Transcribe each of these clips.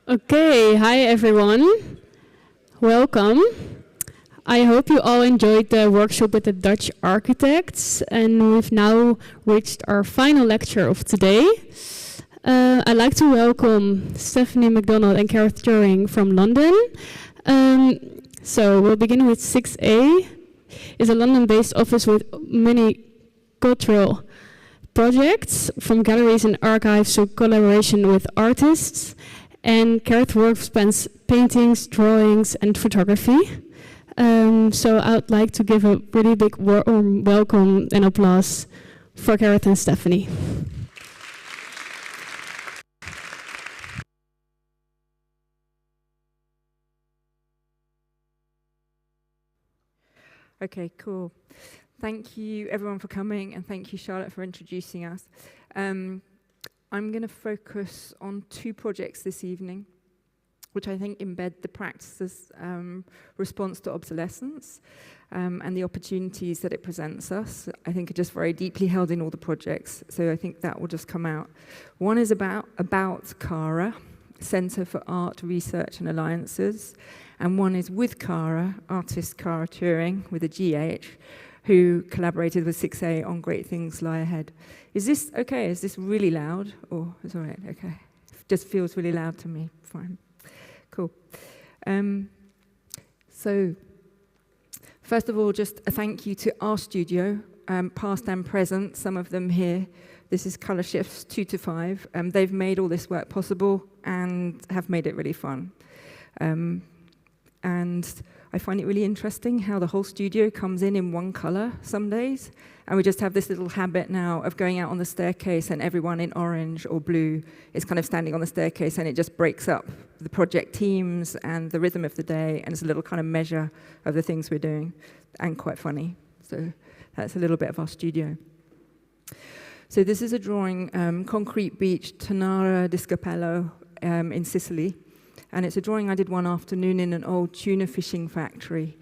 Okay, hi everyone. Welcome. I hope you all enjoyed the workshop with the Dutch architects, and we've now reached our final lecture of today. I'd like to welcome Stephanie Macdonald and Caragh Thuring from London. So we'll begin with 6A. It's a London-based office with many cultural projects, from galleries and archives to collaboration with artists. And Caragh work spans paintings, drawings, and photography. So I would like to give a really big warm welcome and applause for Caragh and Stephanie. Okay, cool. Thank you everyone for coming, and thank you Charlotte for introducing us. I'm going to focus on two projects this evening, which I think embed the practice's response to obsolescence and the opportunities that it presents us. I think are just very deeply held in all the projects, so I think that will just come out. One is about CARA, Centre for Art, Research and Alliances, and one is with CARA, artist Caragh Thuring with a GH, who collaborated with 6A on Great Things Lie Ahead. Is this okay? Is this really loud? Or it's all right, okay. Just feels really loud to me, fine. Cool. So, first of all, just a thank you to our studio, past and present, some of them here. This is Colour Shifts 2 to 5. They've made all this work possible and have made it really fun. And I find it really interesting how the whole studio comes in one colour some days, and we just have this little habit now of going out on the staircase and everyone in orange or blue is kind of standing on the staircase, and it just breaks up the project teams and the rhythm of the day, and it's a little kind of measure of the things we're doing, and quite funny. So that's a little bit of our studio. So this is a drawing, Concrete Beach, Tannara di Scapello in Sicily. And it's a drawing I did one afternoon in an old tuna fishing factory.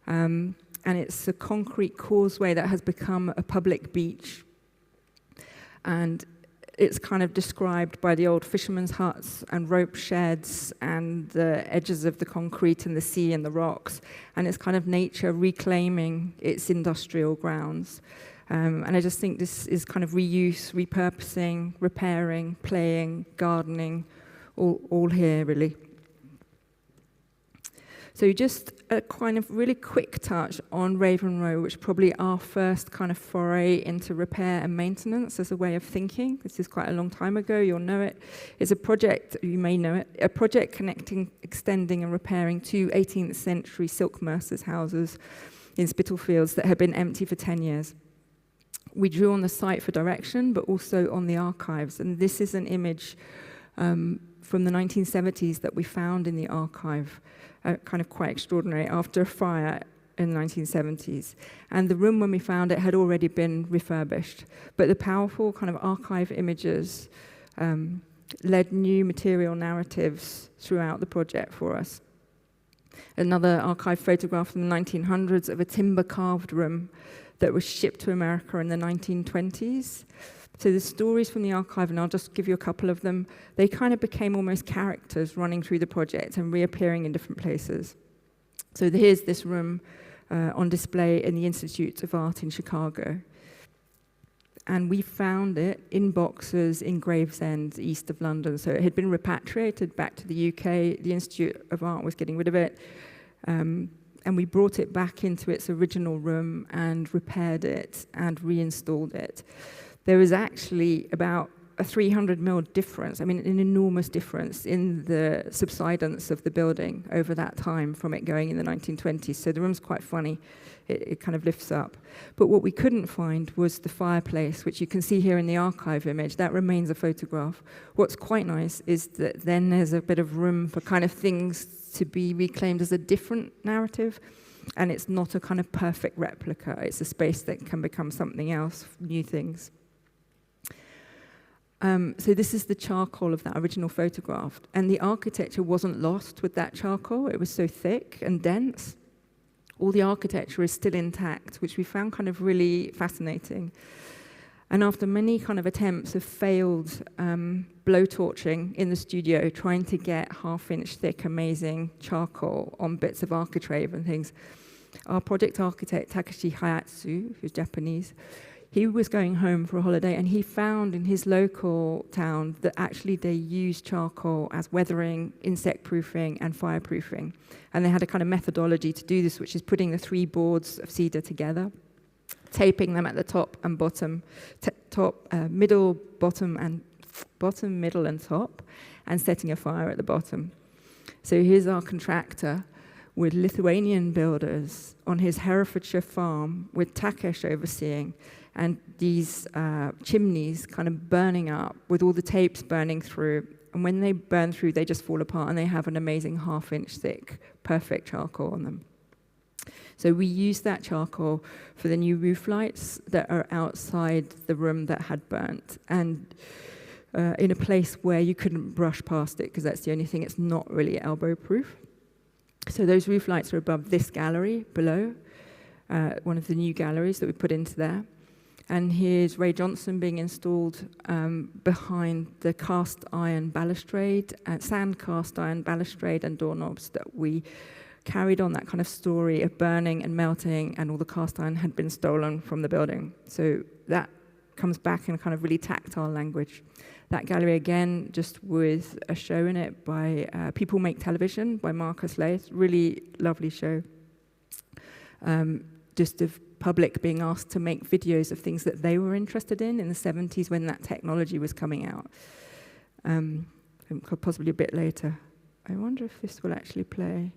And it's a concrete causeway that has become a public beach. And it's kind of described by the old fishermen's huts and rope sheds and the edges of the concrete and the sea and the rocks. And it's kind of nature reclaiming its industrial grounds. And I just think this is kind of reuse, repurposing, repairing, playing, gardening, all here really. So just a kind of really quick touch on Raven Row, which is probably our first kind of foray into repair and maintenance as a way of thinking. This is quite a long time ago, you'll know it. It's a project, you may know it, a project connecting, extending and repairing two 18th century silk mercers' houses in Spitalfields that had been empty for 10 years. We drew on the site for direction, but also on the archives. And this is an image from the 1970s that we found in the archive. Kind of quite extraordinary, after a fire in the 1970s. And the room, when we found it, had already been refurbished. But the powerful kind of archive images led new material narratives throughout the project for us. Another archive photograph from the 1900s of a timber-carved room that was shipped to America in the 1920s. So the stories from the archive, and I'll just give you a couple of them, they kind of became almost characters running through the project and reappearing in different places. So here's this room on display in the Institute of Art in Chicago. And we found it in boxes in Gravesend, east of London. So it had been repatriated back to the UK. The Institute of Art was getting rid of it. And we brought it back into its original room and repaired it and reinstalled it. There was actually about a 300 mil difference, I mean an enormous difference in the subsidence of the building over that time from it going in the 1920s. So the room's quite funny, it kind of lifts up. But what we couldn't find was the fireplace, which you can see here in the archive image. That remains a photograph. What's quite nice is that then there's a bit of room for kind of things to be reclaimed as a different narrative. And it's not a kind of perfect replica. It's a space that can become something else, new things. So this is the charcoal of that original photograph. And the architecture wasn't lost with that charcoal. It was so thick and dense. All the architecture is still intact, which we found kind of really fascinating. And after many kind of attempts of failed blowtorching in the studio, trying to get half-inch thick, amazing charcoal on bits of architrave and things, our project architect, Takashi Hayatsu, who's Japanese, he was going home for a holiday, and he found in his local town that actually they used charcoal as weathering, insect proofing, and fireproofing. And they had a kind of methodology to do this, which is putting the 3 boards of cedar together, taping them at the top and bottom, middle, middle, and top, and setting a fire at the bottom. So here's our contractor with Lithuanian builders on his Herefordshire farm with Takesh overseeing, and these chimneys kind of burning up with all the tapes burning through. And when they burn through, they just fall apart, and they have an amazing half-inch thick, perfect charcoal on them. So we used that charcoal for the new roof lights that are outside the room that had burnt, and in a place where you couldn't brush past it, because that's the only thing, it's not really elbow-proof. So those roof lights are above this gallery below, one of the new galleries that we put into there. And here's Ray Johnson being installed behind the cast iron balustrade, sand cast iron balustrade and doorknobs that we carried on that kind of story of burning and melting, and all the cast iron had been stolen from the building. So that comes back in a kind of really tactile language. That gallery, again, just with a show in it by People Make Television by Marcus Laith. Really lovely show. Just of public being asked to make videos of things that they were interested in the 70s when that technology was coming out. Possibly a bit later. I wonder if this will actually play.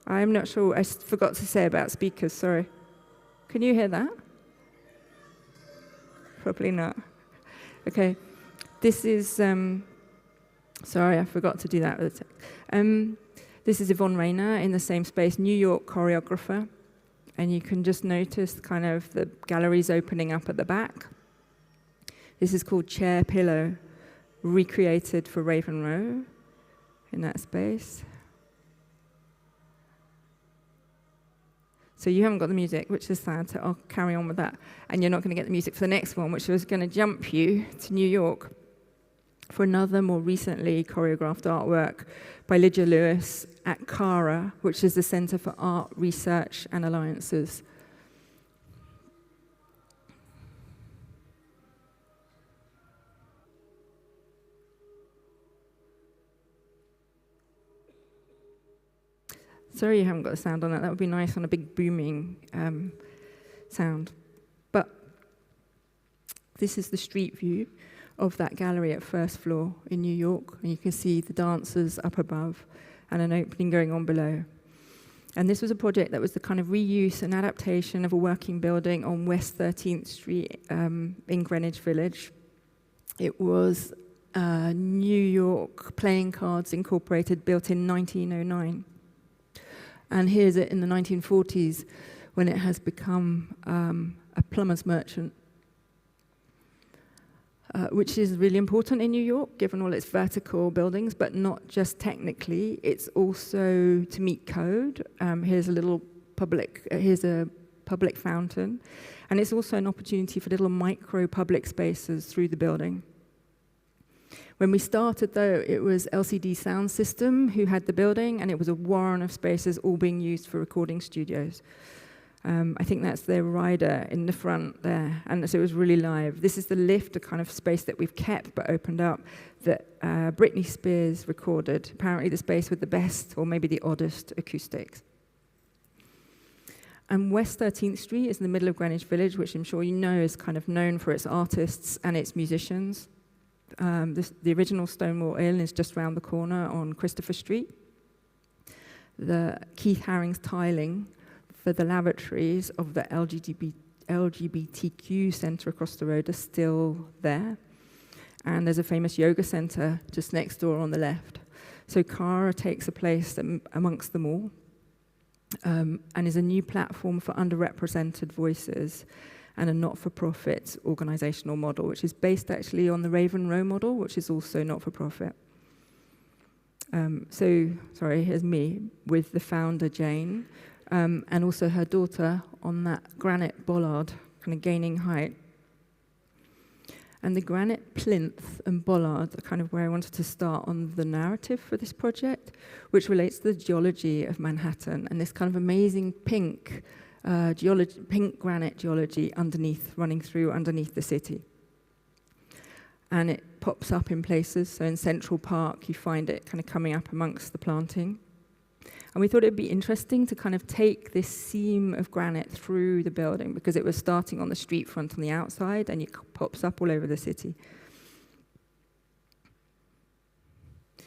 I'm not sure. I forgot to say about speakers, sorry. Can you hear that? Probably not. Okay. This is, sorry, I forgot to do that with the tech. This is Yvonne Rayner in the same space, New York choreographer. And you can just notice kind of the galleries opening up at the back. This is called Chair Pillow, recreated for Raven Row in that space. So you haven't got the music, which is sad, so I'll carry on with that. And you're not going to get the music for the next one, which was going to jump you to New York for another more recently choreographed artwork by Lydia Lewis at CARA, which is the Center for Art Research and Alliances. Sorry you haven't got the sound on that. That would be nice on a big booming sound. But this is the street view of that gallery at first floor in New York. And you can see the dancers up above and an opening going on below. And this was a project that was the kind of reuse and adaptation of a working building on West 13th Street in Greenwich Village. It was New York Playing Cards Incorporated, built in 1909. And here's it in the 1940s when it has become a plumber's merchant, which is really important in New York, given all its vertical buildings, but not just technically. It's also to meet code. Here's a public fountain. And it's also an opportunity for little micro public spaces through the building. When we started, though, it was LCD Sound System who had the building, and it was a warren of spaces all being used for recording studios. I think that's their rider in the front there, and so it was really live. This is the lift, a kind of space that we've kept but opened up, that Britney Spears recorded, apparently the space with the best, or maybe the oddest, acoustics. And West 13th Street is in the middle of Greenwich Village, which I'm sure you know is kind of known for its artists and its musicians. The original Stonewall Inn is just round the corner on Christopher Street. The Keith Haring's tiling for the lavatories of the LGBTQ centre across the road are still there. And there's a famous yoga centre just next door on the left. So CARA takes a place amongst them all, and is a new platform for underrepresented voices, and a not-for-profit organisational model, which is based actually on the Raven Row model, which is also not-for-profit. Here's me with the founder, Jane, and also her daughter on that granite bollard, kind of gaining height. And the granite plinth and bollard are kind of where I wanted to start on the narrative for this project, which relates to the geology of Manhattan and this kind of amazing pink granite geology running through underneath the city. And it pops up in places. So in Central Park, you find it kind of coming up amongst the planting. And we thought it'd be interesting to kind of take this seam of granite through the building because it was starting on the street front on the outside and it pops up all over the city.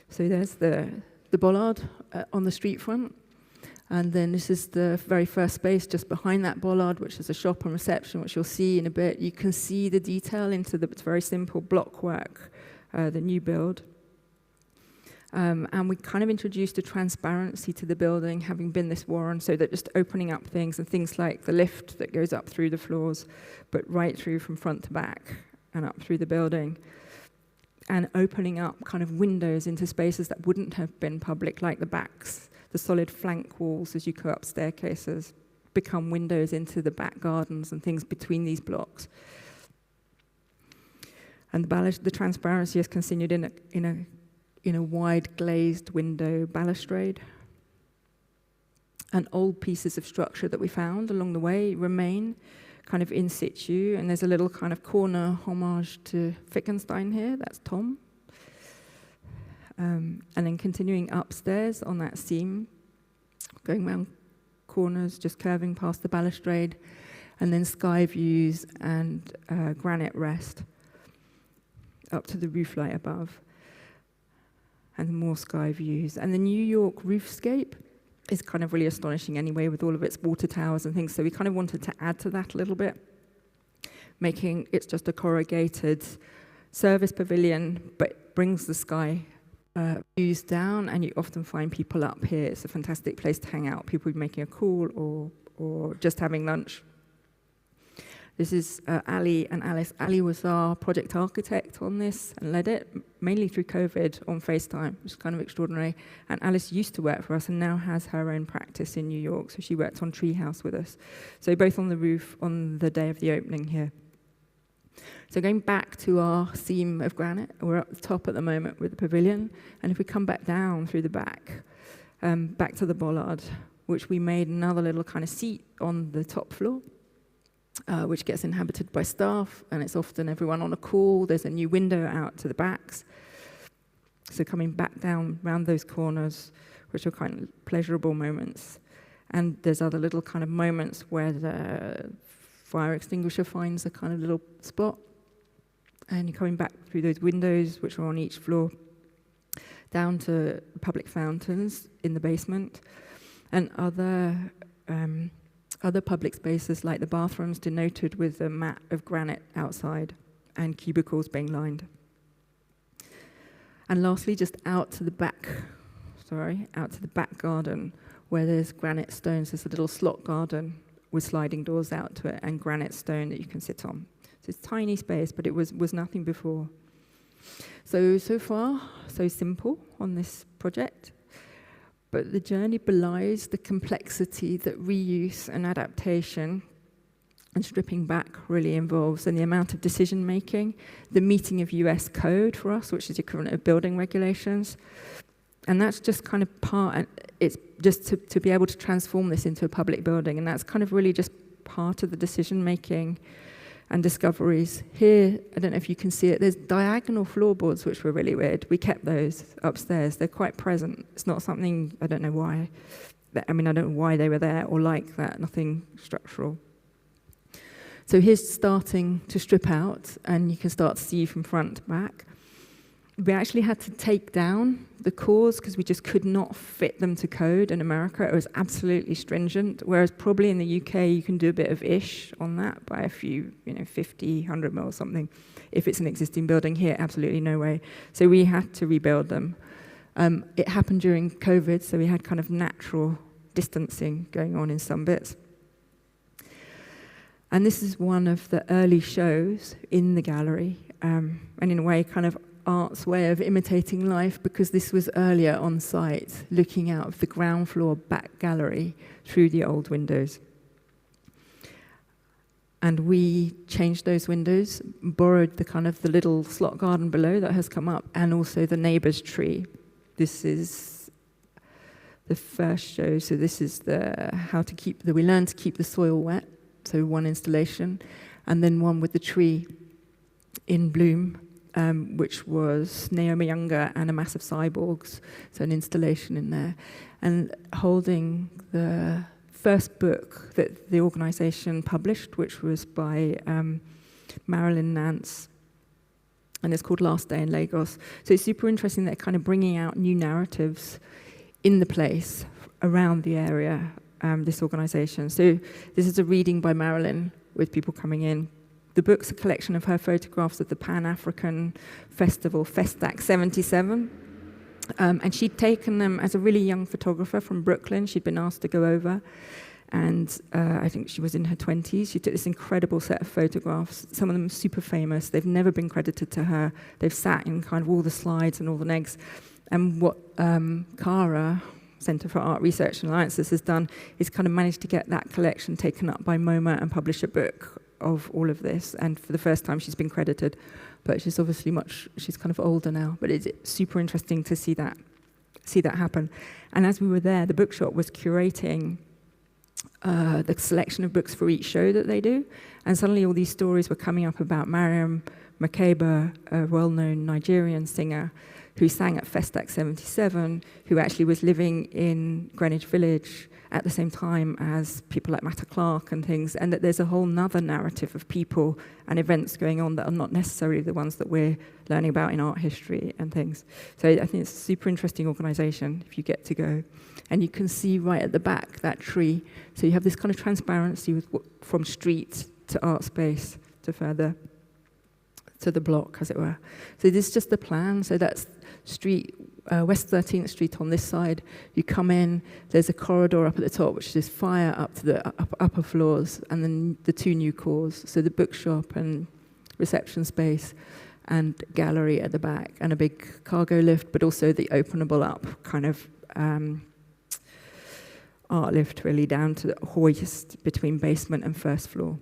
So there's the bollard on the street front. And then this is the very first space just behind that bollard, which is a shop and reception, which you'll see in a bit. You can see the detail into the very simple block work, the new build. And we kind of introduced a transparency to the building, having been this warren, so that just opening up things and things like the lift that goes up through the floors, but right through from front to back and up through the building. And opening up kind of windows into spaces that wouldn't have been public, like the backs. The solid flank walls as you go up staircases become windows into the back gardens and things between these blocks. And the transparency is continued in a wide glazed window balustrade. And old pieces of structure that we found along the way remain kind of in situ. And there's a little kind of corner homage to Wittgenstein here. That's Tom. And then continuing upstairs on that seam, going round corners, just curving past the balustrade, and then sky views and granite rest up to the roof light above, and more sky views. And the New York roofscape is kind of really astonishing anyway, with all of its water towers and things, so we kind of wanted to add to that a little bit, making it just a corrugated service pavilion, but brings the sky views down, and you often find people up here. It's a fantastic place to hang out, people making a call or just having lunch. This is Ali and Alice. Ali was our project architect on this and led it, mainly through COVID on FaceTime, which is kind of extraordinary. And Alice used to work for us and now has her own practice in New York, so she worked on Treehouse with us. So both on the roof on the day of the opening here. So going back to our seam of granite, we're at the top at the moment with the pavilion, and if we come back down through the back to the bollard, which we made another little kind of seat on the top floor, which gets inhabited by staff, and it's often everyone on a call. There's a new window out to the backs. So coming back down round those corners, which are kind of pleasurable moments. And there's other little kind of moments where the fire extinguisher finds a kind of little spot, and you're coming back through those windows, which are on each floor, down to public fountains in the basement, and other public spaces like the bathrooms denoted with a mat of granite outside and cubicles being lined. And lastly, just out to the back garden, where there's granite stones. There's a little slot garden with sliding doors out to it and granite stone that you can sit on. So it's a tiny space, but it was nothing before. So far, so simple on this project. But the journey belies the complexity that reuse and adaptation and stripping back really involves, and the amount of decision making, the meeting of US code for us, which is the equivalent of building regulations. And that's just kind of it's just to be able to transform this into a public building, and that's kind of really just part of the decision making and discoveries. Here, I don't know if you can see it, there's diagonal floorboards, which were really weird. We kept those upstairs. They're quite present. It's not something, I don't know why. I don't know why they were there or like that, nothing structural. So here's starting to strip out, and you can start to see from front to back. We actually had to take down the cores because we just could not fit them to code in America. It was absolutely stringent, whereas probably in the UK you can do a bit of ish on that by a few, 50, 100 mil or something. If it's an existing building here, absolutely no way. So we had to rebuild them. It happened during COVID, so we had kind of natural distancing going on in some bits. And this is one of the early shows in the gallery, and in a way kind of art's way of imitating life, because this was earlier on site, looking out of the ground floor back gallery through the old windows. And we changed those windows, borrowed the kind of the little slot garden below that has come up, and also the neighbour's tree. This is the first show. So this is we learned to keep the soil wet. So one installation, and then one with the tree in bloom, which was Naomi Younger and a massive cyborgs. So an installation in there, and holding the first book that the organisation published, which was by Marilyn Nance, and it's called Last Day in Lagos. So it's super interesting that they're kind of bringing out new narratives in the place, around the area, this organisation. So this is a reading by Marilyn with people coming in. The book's a collection of her photographs of the Pan-African Festival, Festac 77. And she'd taken them as a really young photographer from Brooklyn. She'd been asked to go over, and I think she was in her 20s. She took this incredible set of photographs, some of them super famous. They've never been credited to her. They've sat in kind of all the slides and all the negs. And what CARA, Centre for Art Research and Alliances, has done is kind of managed to get that collection taken up by MoMA and publish a book of all of this. And for the first time, she's been credited. But she's obviously she's kind of older now, but it's super interesting to see that happen. And as we were there, the bookshop was curating the selection of books for each show that they do, and suddenly all these stories were coming up about Mariam Makeba, a well-known Nigerian singer who sang at Festac 77, who actually was living in Greenwich Village at the same time as people like Matta Clark and things, and that there's a whole nother narrative of people and events going on that are not necessarily the ones that we're learning about in art history and things. So I think it's a super interesting organisation if you get to go. And you can see right at the back, that tree. So you have this kind of transparency from street to art space to further to the block, as it were. So this is just the plan. So that's street, West 13th Street on this side. You come in, there's a corridor up at the top, which is fire up to the upper floors, and then the two new cores. So the bookshop and reception space and gallery at the back, and a big cargo lift, but also the openable up kind of art lift really down to the hoist between basement and first floor.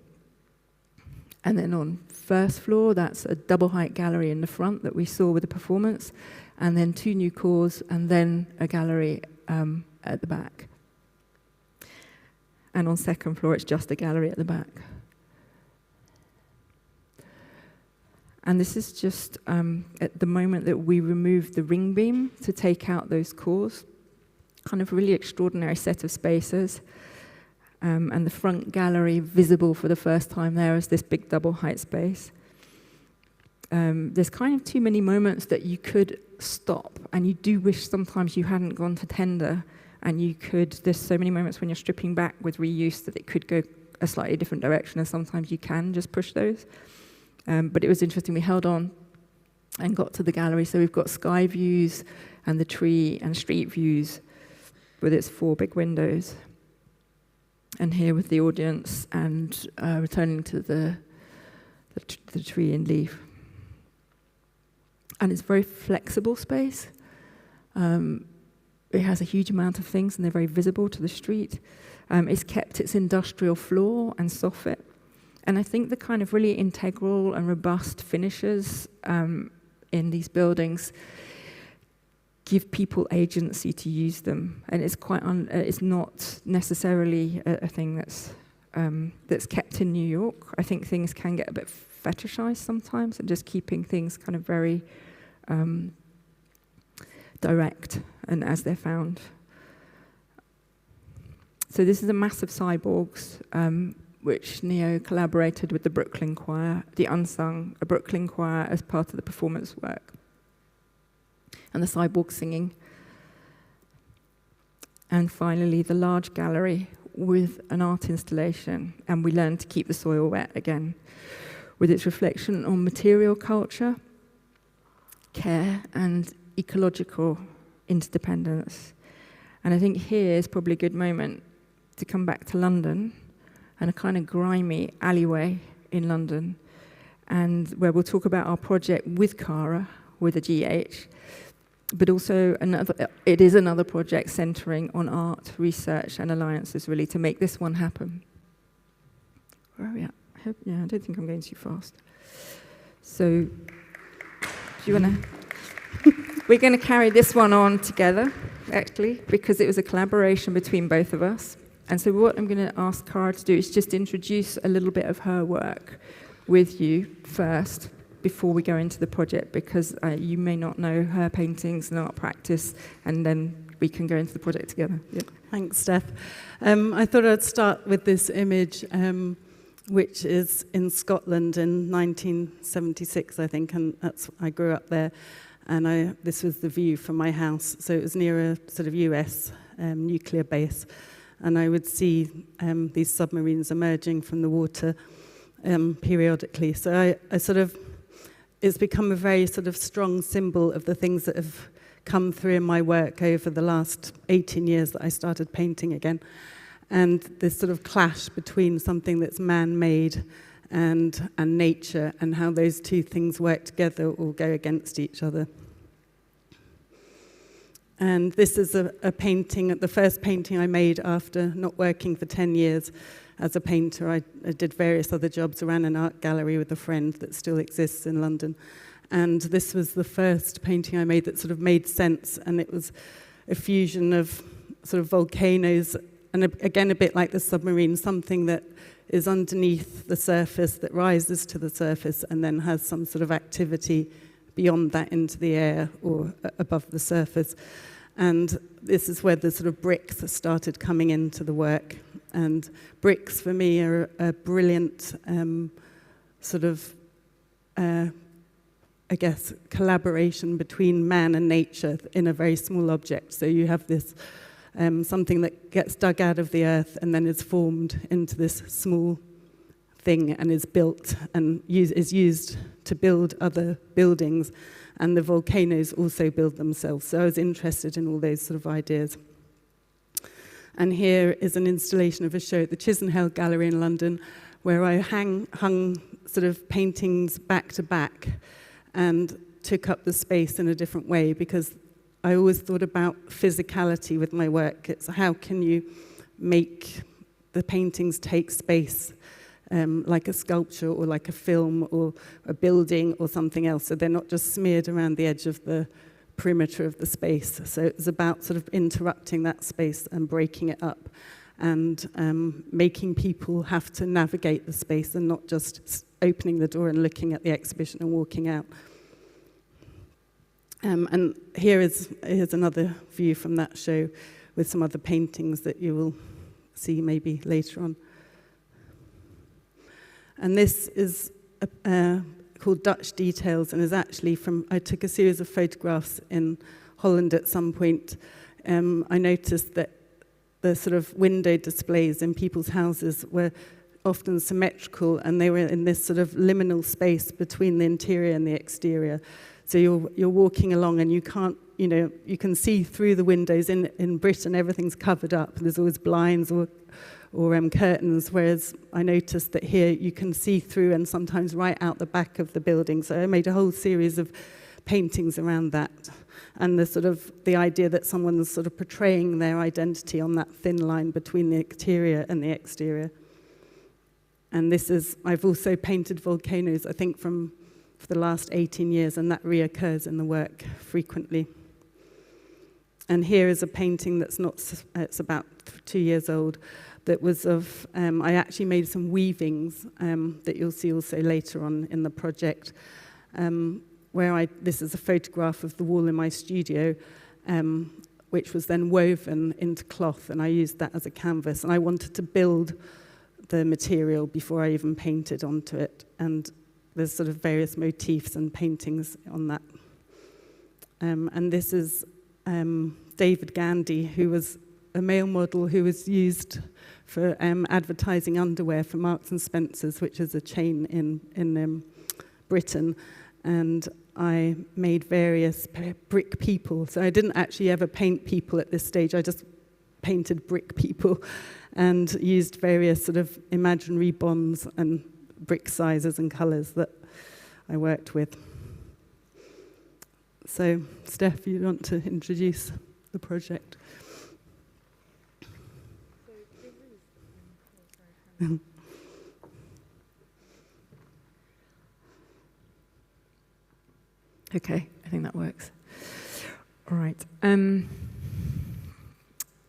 And then on first floor, that's a double height gallery in the front that we saw with the performance, and then two new cores, and then a gallery at the back. And on second floor, it's just a gallery at the back. And this is just at the moment that we removed the ring beam to take out those cores. Kind of really extraordinary set of spaces. And the front gallery visible for the first time there as this big double height space. There's kind of too many moments that you could stop, and you do wish sometimes you hadn't gone to tender, and there's so many moments when you're stripping back with reuse that it could go a slightly different direction, and sometimes you can just push those. But it was interesting, we held on and got to the gallery, so we've got sky views and the tree and street views with its 4 big windows. And here with the audience and returning to the tree and leaf. And it's a very flexible space. It has a huge amount of things, and they're very visible to the street. It's kept its industrial floor and soffit. And I think the kind of really integral and robust finishes in these buildings give people agency to use them, and it's it's not necessarily a thing that's kept in New York. I think things can get a bit fetishized sometimes, and just keeping things kind of very direct and as they're found. So this is a massive cyborgs, which Neo collaborated with the Brooklyn Choir, the Unsung, a Brooklyn Choir, as part of the performance work. And the cyborg singing. And finally, the large gallery with an art installation, and we learned to keep the soil wet again, with its reflection on material culture, care, and ecological interdependence. And I think here is probably a good moment to come back to London and a kind of grimy alleyway in London, and where we'll talk about our project with CARA, with a GH, but also it is another project centering on art, research, and alliances, really, to make this one happen. Where are we at? Yeah, I don't think I'm going too fast. So, do you want to? We're going to carry this one on together, actually, because it was a collaboration between both of us. And so what I'm going to ask Caragh to do is just introduce a little bit of her work with you first, before we go into the project, because you may not know her paintings and art practice, and then we can go into the project together. Yeah. Thanks, Steph. I thought I'd start with this image, which is in Scotland in 1976, I think, and I grew up there, and this was the view from my house. So it was near a sort of US nuclear base, and I would see these submarines emerging from the water periodically. So I sort of, it's become a very sort of strong symbol of the things that have come through in my work over the last 18 years that I started painting again. And this sort of clash between something that's man-made and nature, and how those two things work together or go against each other. And this is a painting, the first painting I made after not working for 10 years as a painter. I did various other jobs, ran an art gallery with a friend that still exists in London. And this was the first painting I made that sort of made sense, and it was a fusion of sort of volcanoes, and again, a bit like the submarine, something that is underneath the surface, that rises to the surface, and then has some sort of activity beyond that into the air or above the surface. And this is where the sort of bricks started coming into the work. And bricks, for me, are a brilliant sort of, I guess, collaboration between man and nature in a very small object. So you have this something that gets dug out of the earth and then is formed into this small thing and is built and is used to build other buildings. And the volcanoes also build themselves. So I was interested in all those sort of ideas. And here is an installation of a show at the Chisenhale Gallery in London, where I hung sort of paintings back to back and took up the space in a different way, because I always thought about physicality with my work. It's how can you make the paintings take space, like a sculpture or like a film or a building or something else, so they're not just smeared around the edge of the perimeter of the space. So it's about sort of interrupting that space and breaking it up, and making people have to navigate the space and not just opening the door and looking at the exhibition and walking out. And here's another view from that show with some other paintings that you will see maybe later on. And this is called Dutch Details, and is actually I took a series of photographs in Holland at some point. I noticed that the sort of window displays in people's houses were often symmetrical, and they were in this sort of liminal space between the interior and the exterior. So you're walking along and you can't, you can see through the windows. In Britain, everything's covered up. There's always blinds or curtains, whereas I noticed that here you can see through and sometimes right out the back of the building. So I made a whole series of paintings around that, and the idea that someone's sort of portraying their identity on that thin line between the interior and the exterior. And I've also painted volcanoes, I think, for the last 18 years, and that reoccurs in the work frequently. And here is a painting it's about 2 years old, that was I actually made some weavings that you'll see also later on in the project, this is a photograph of the wall in my studio, which was then woven into cloth, and I used that as a canvas, and I wanted to build the material before I even painted onto it, and there's sort of various motifs and paintings on that. And this is David Gandy, who was a male model who was used for advertising underwear for Marks and Spencer's, which is a chain in Britain. And I made various brick people. So I didn't actually ever paint people at this stage. I just painted brick people and used various sort of imaginary bonds and brick sizes and colours that I worked with. So, Steph, you want to introduce the project? Okay, I think that works. All right. I'm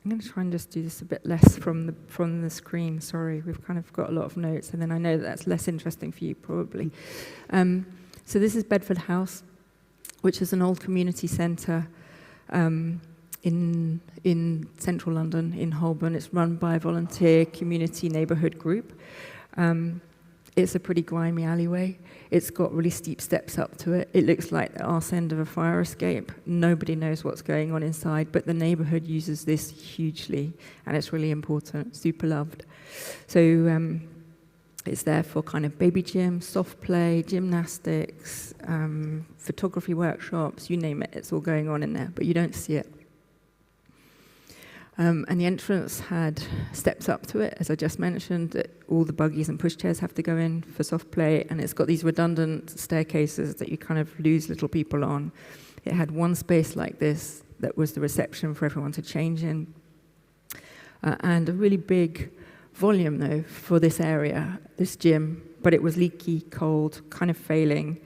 going to try and just do this a bit less from the screen. Sorry, we've kind of got a lot of notes, and then I know that's less interesting for you, probably. So this is Bedford House, which is an old community centre in central London, in Holborn. It's run by a volunteer community neighbourhood group. It's a pretty grimy alleyway. It's got really steep steps up to it. It looks like the arse end of a fire escape. Nobody knows what's going on inside, but the neighbourhood uses this hugely, and it's really important, super loved. So it's there for kind of baby gym, soft play, gymnastics, photography workshops, you name it, it's all going on in there, but you don't see it. And the entrance had steps up to it, as I just mentioned, that all the buggies and pushchairs have to go in for soft play, and it's got these redundant staircases that you kind of lose little people on. It had one space like this that was the reception for everyone to change in, and a really big volume, though, for this area, this gym, but it was leaky, cold, kind of failing.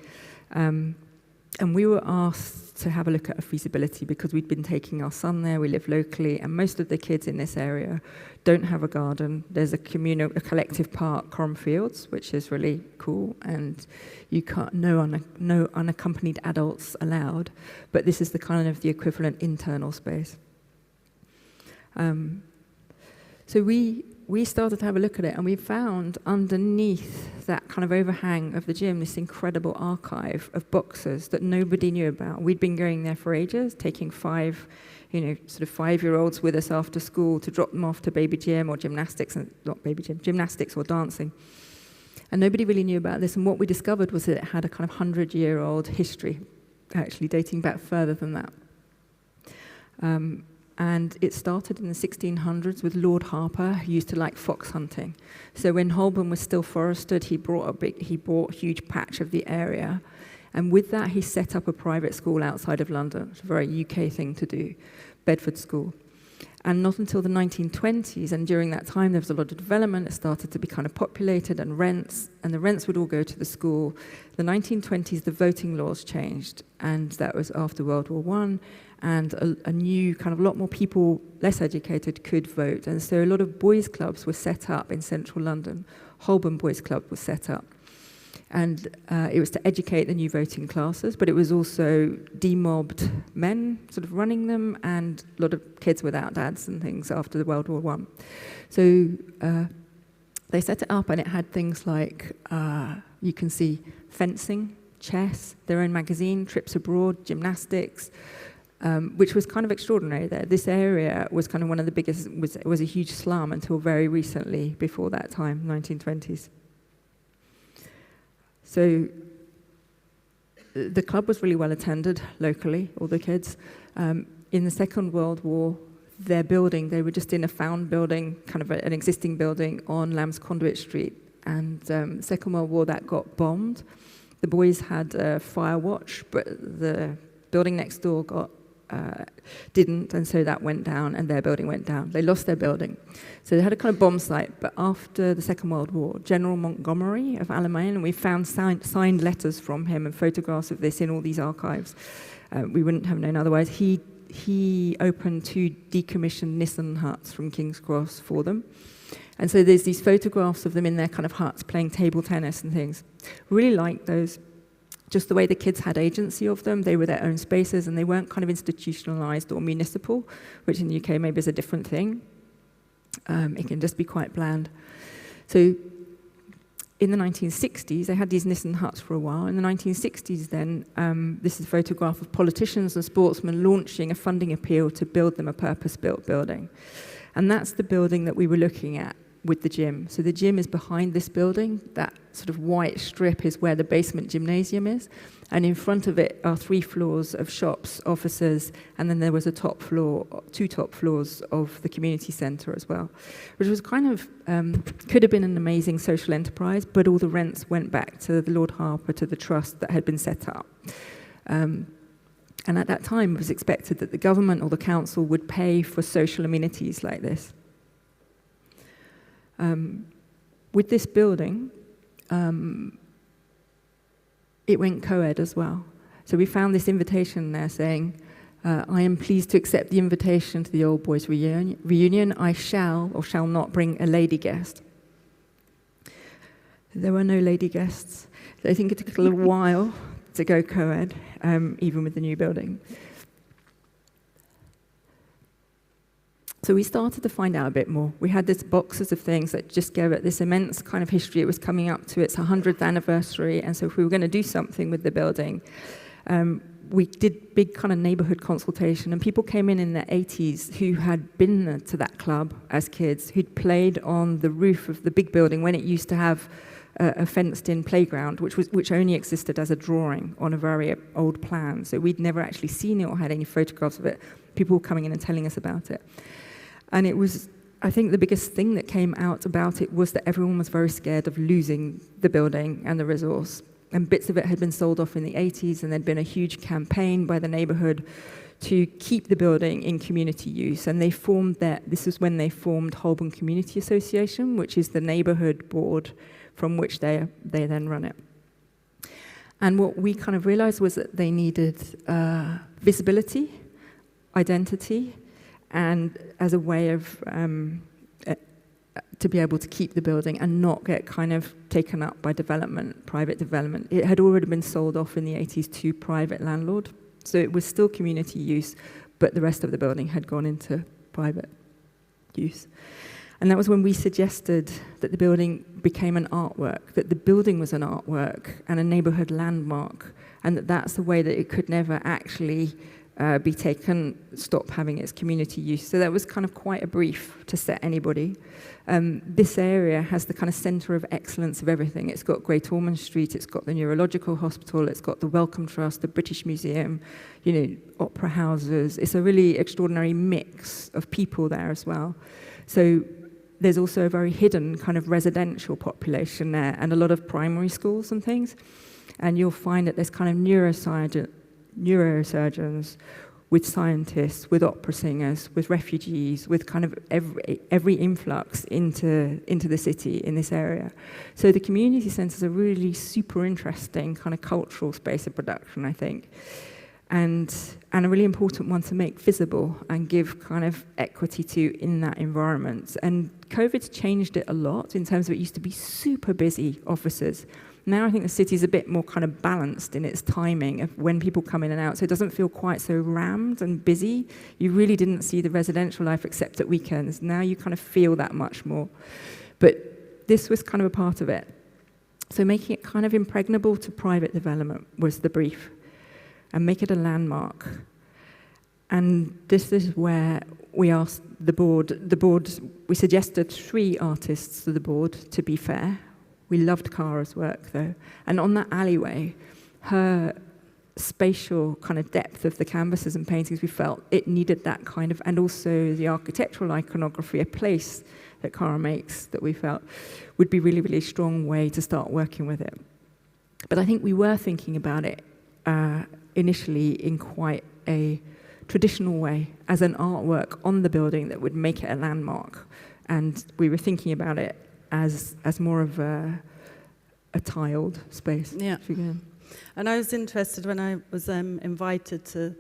And we were asked to have a look at a feasibility because we'd been taking our son there, we live locally, and most of the kids in this area don't have a garden. There's a collective park, Cornfields, which is really cool, and you can't, no unaccompanied adults allowed, but this is the kind of the equivalent internal space. So we started to have a look at it, and we found underneath that kind of overhang of the gym this incredible archive of boxes that nobody knew about. We'd been going there for ages, taking sort of 5-year-olds with us after school to drop them off to baby gym or gymnastics, and not baby gym, gymnastics or dancing. And nobody really knew about this, and what we discovered was that it had a kind of 100-year-old history, actually dating back further than that. And it started in the 1600s with Lord Harper, who used to like fox hunting. So when Holborn was still forested, he bought a huge patch of the area. And with that, he set up a private school outside of London. It's a very UK thing to do, Bedford School. And not until the 1920s, and during that time, there was a lot of development. It started to be kind of populated, and the rents would all go to the school. The 1920s, the voting laws changed, and that was after World War I. And a new kind of lot more people, less educated, could vote. And so a lot of boys' clubs were set up in central London. Holborn Boys' Club was set up. And it was to educate the new voting classes, but it was also demobbed men sort of running them, and a lot of kids without dads and things after the World War I. So they set it up, and it had things like, you can see fencing, chess, their own magazine, trips abroad, gymnastics, which was kind of extraordinary there. This area was kind of one of the biggest, was a huge slum until very recently, before that time, 1920s. So the club was really well attended locally, all the kids. In the Second World War, their building, they were just in a found building, kind of an existing building on Lamb's Conduit Street. And Second World War, that got bombed. The boys had a fire watch, but the building next door didn't, and so that went down, and their building went down. They lost their building. So they had a kind of bomb site, but after the Second World War, General Montgomery of Alamein, and we found signed letters from him and photographs of this in all these archives. We wouldn't have known otherwise. He opened 2 decommissioned Nissen huts from King's Cross for them. And so there's these photographs of them in their kind of huts playing table tennis and things. Really liked those. Just the way the kids had agency of them, they were their own spaces, and they weren't kind of institutionalized or municipal, which in the UK maybe is a different thing. It can just be quite bland. So in the 1960s, they had these Nissen huts for a while. In the 1960s then, this is a photograph of politicians and sportsmen launching a funding appeal to build them a purpose-built building. And that's the building that we were looking at with the gym. So the gym is behind this building. That sort of white strip is where the basement gymnasium is. And in front of it are 3 floors of shops, offices, and then there was a top floor, 2 top floors of the community centre as well, which was kind of, could have been an amazing social enterprise, but all the rents went back to the Lord Harper, to the trust that had been set up. And at that time, it was expected that the government or the council would pay for social amenities like this. With this building, it went co-ed as well. So we found this invitation there saying, I am pleased to accept the invitation to the Old Boys reunion. I shall or shall not bring a lady guest. There were no lady guests. So I think it took a little while to go co-ed, even with the new building. So we started to find out a bit more. We had these boxes of things that just gave it this immense kind of history. It was coming up to its 100th anniversary, and so if we were going to do something with the building, we did big kind of neighborhood consultation, and people came in the 80s who had been to that club as kids, who'd played on the roof of the big building when it used to have a fenced-in playground, which only existed as a drawing on a very old plan. So we'd never actually seen it or had any photographs of it. People were coming in and telling us about it. And it was, I think the biggest thing that came out about it was that everyone was very scared of losing the building and the resource. And bits of it had been sold off in the 80s, and there'd been a huge campaign by the neighborhood to keep the building in community use. And they formed this is when they formed Holborn Community Association, which is the neighborhood board from which they then run it. And what we kind of realized was that they needed visibility, identity, and as a way of to be able to keep the building and not get kind of taken up by development, private development. It had already been sold off in the 80s to private landlord, so it was still community use, but the rest of the building had gone into private use. And that was when we suggested that the building became an artwork, that the building was an artwork and a neighborhood landmark, and that's the way that it could never actually be taken, stop having its community use. So that was kind of quite a brief to set anybody. This area has the kind of centre of excellence of everything. It's got Great Ormond Street, it's got the Neurological Hospital, it's got the Wellcome Trust, the British Museum, opera houses. It's a really extraordinary mix of people there as well. So there's also a very hidden kind of residential population there and a lot of primary schools and things. And you'll find that there's kind of neurosurgeons, with scientists, with opera singers, with refugees, with kind of every influx into the city in this area. So the community centre is a really super interesting kind of cultural space of production, I think, and a really important one to make visible and give kind of equity to in that environment. And COVID's changed it a lot in terms of it used to be super busy offices. Now I think the city's a bit more kind of balanced in its timing of when people come in and out, so it doesn't feel quite so rammed and busy. You really didn't see the residential life except at weekends. Now you kind of feel that much more. But this was kind of a part of it. So making it kind of impregnable to private development was the brief, and make it a landmark. And this is where we asked the board, we suggested 3 artists to the board, to be fair. We loved Cara's work, though. And on that alleyway, her spatial kind of depth of the canvases and paintings, we felt it needed that kind of, and also the architectural iconography, a place that Caragh makes that we felt would be really, really strong way to start working with it. But I think we were thinking about it initially in quite a traditional way, as an artwork on the building that would make it a landmark. And we were thinking about it as more of a tiled space. Yeah. And I was interested when I was invited to,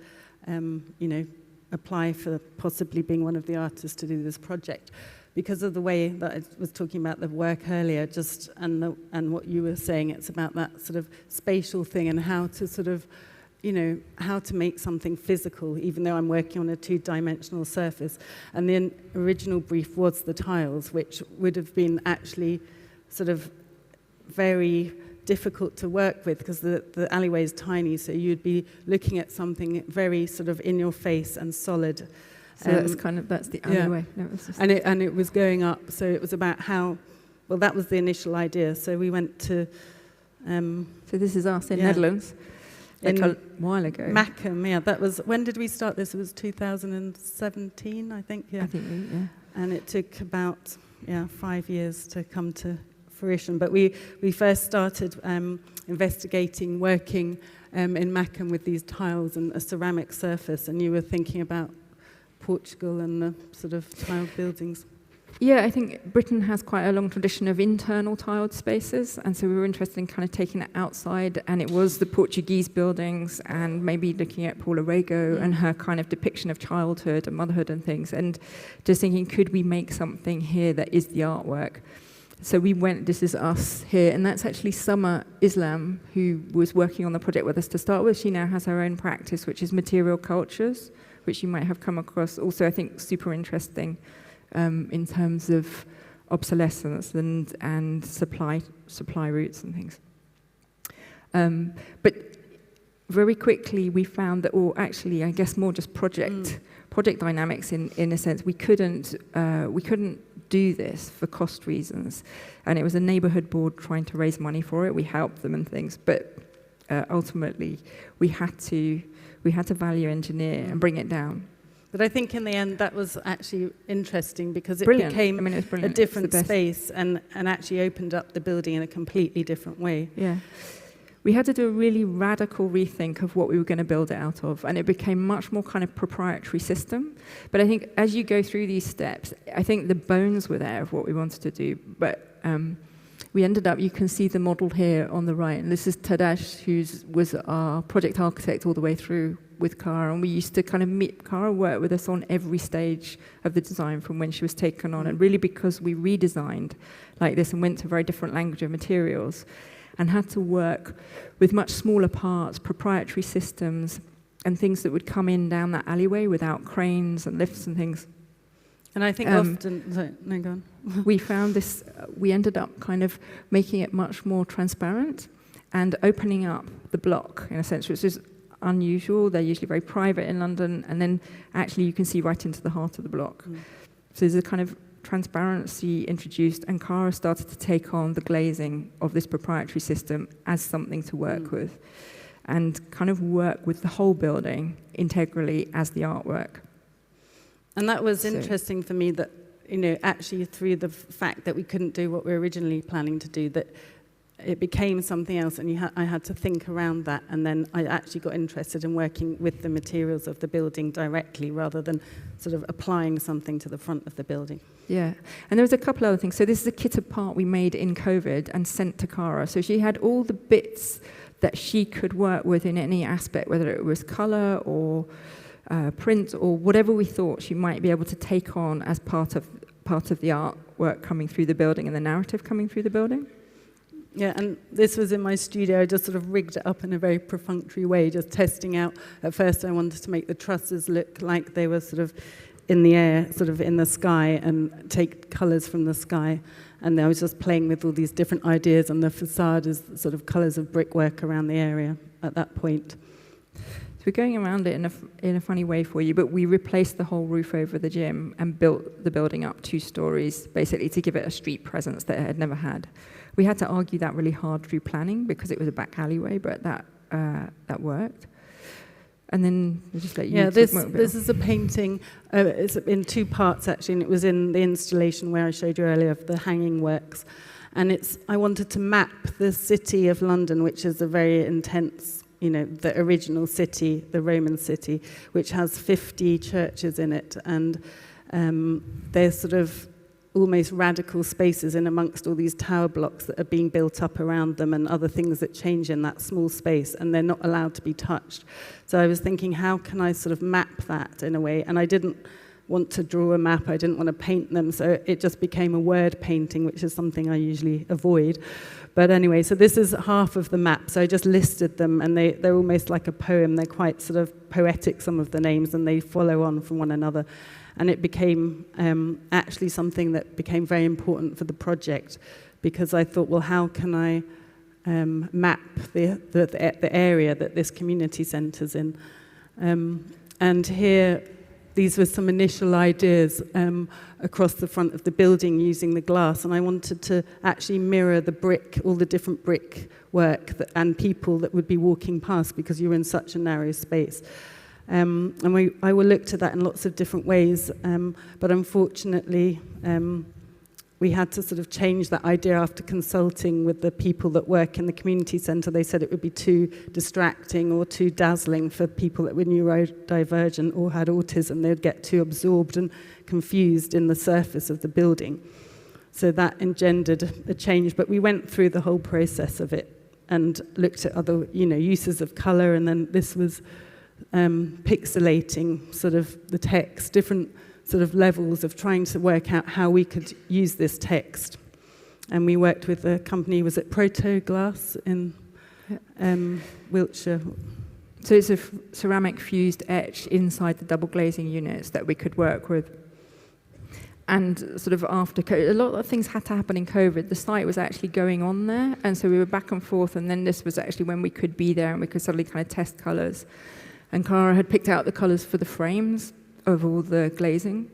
apply for possibly being one of the artists to do this project, because of the way that I was talking about the work earlier, and what you were saying. It's about that sort of spatial thing and how to sort of, how to make something physical, even though I'm working on a 2-dimensional surface. And the original brief was the tiles, which would have been actually sort of very difficult to work with because the alleyway is tiny, so you'd be looking at something very sort of in your face and solid. So that's the alleyway. Yeah. No, it was just and it was going up, so it was about how, well, that was the initial idea. So we went to... so this is us in Netherlands. A while ago. Mackham, yeah. That was, when did we start this? It was 2017, I think, yeah. I think, yeah. And it took about, 5 years to come to fruition. But we first started investigating, working in Mackham with these tiles and a ceramic surface, and you were thinking about Portugal and the sort of tiled buildings. Yeah, I think Britain has quite a long tradition of internal tiled spaces, and so we were interested in kind of taking it outside, and it was the Portuguese buildings and maybe looking at Paula Rego and her kind of depiction of childhood and motherhood and things, and just thinking, could we make something here that is the artwork? So we went, this is us here, and that's actually Summer Islam, who was working on the project with us to start with. She now has her own practice, which is material cultures, which you might have come across. Also, I think super interesting in terms of obsolescence and supply routes and things. But very quickly we found that, or actually I guess more just project dynamics in a sense, we couldn't do this for cost reasons, and it was a neighbourhood board trying to raise money for it. We helped them and things, but ultimately we had to value engineer and bring it down. But I think in the end that was actually interesting because it Brilliant. became it was a different space and actually opened up the building in a completely different way. Yeah. We had to do a really radical rethink of what we were going to build it out of, and it became much more kind of proprietary system. But I think as you go through these steps, I think the bones were there of what we wanted to do, but we ended up, you can see the model here on the right, and this is Tadash, who was our project architect all the way through with CARA, and we used to kind of meet, CARA worked with us on every stage of the design from when she was taken on, and really because we redesigned like this and went to a very different language of materials, and had to work with much smaller parts, proprietary systems, and things that would come in down that alleyway without cranes and lifts and things. And I think often, sorry, no, go on. We found this, we ended up kind of making it much more transparent and opening up the block in a sense, which is unusual. They're usually very private in London, and then actually you can see right into the heart of the block. So there's a kind of transparency introduced, and CARA started to take on the glazing of this proprietary system as something to work with, and kind of work with the whole building integrally as the artwork. And that was interesting for me that, you know, actually through the fact that we couldn't do what we were originally planning to do, that it became something else, and I had to think around that, and then I actually got interested in working with the materials of the building directly rather than sort of applying something to the front of the building. Yeah, and there was a couple other things. So this is a kitted part we made in COVID and sent to CARA. So she had all the bits that she could work with in any aspect, whether it was colour or print or whatever we thought she might be able to take on as part of the artwork coming through the building and the narrative coming through the building. Yeah, and this was in my studio. I just sort of rigged it up in a very perfunctory way, just testing out. At first I wanted to make the trusses look like they were sort of in the air, sort of in the sky, and take colours from the sky. And I was just playing with all these different ideas, and the facade is sort of colours of brickwork around the area at that point. So we're going around it in a funny way for you, but we replaced the whole roof over the gym and built the building up 2 stories, basically to give it a street presence that it had never had. We had to argue that really hard through planning because it was a back alleyway, but that worked. And then we'll just let you. Yeah, this is a painting. It's in 2 parts actually, and it was in the installation where I showed you earlier of the hanging works. And I wanted to map the city of London, which is a very intense, you know, the original city, the Roman city, which has 50 churches in it, and there's sort of almost radical spaces in amongst all these tower blocks that are being built up around them and other things that change in that small space, and they're not allowed to be touched. So I was thinking, how can I sort of map that in a way? And I didn't want to draw a map, I didn't want to paint them, so it just became a word painting, which is something I usually avoid. But anyway, so this is half of the map, so I just listed them, and they're almost like a poem. They're quite sort of poetic, some of the names, and they follow on from one another. And it became actually something that became very important for the project, because I thought, well, how can I map the area that this community centre's in? And here, these were some initial ideas across the front of the building using the glass, and I wanted to actually mirror the brick, all the different brick work and people that would be walking past, because you were in such a narrow space. And I will look to that in lots of different ways, but unfortunately, we had to sort of change that idea after consulting with the people that work in the community centre. They said it would be too distracting or too dazzling for people that were neurodivergent or had autism. They'd get too absorbed and confused in the surface of the building. So that engendered a change, but we went through the whole process of it and looked at other, uses of colour, and then this was pixelating sort of the text, different sort of levels of trying to work out how we could use this text. And we worked with a company, was it Proto Glass in Wiltshire? So it's a ceramic fused etch inside the double glazing units that we could work with. And sort of after COVID, a lot of things had to happen in COVID. The site was actually going on there, and so we were back and forth, and then this was actually when we could be there and we could suddenly kind of test colours. And CARA had picked out the colours for the frames of all the glazing,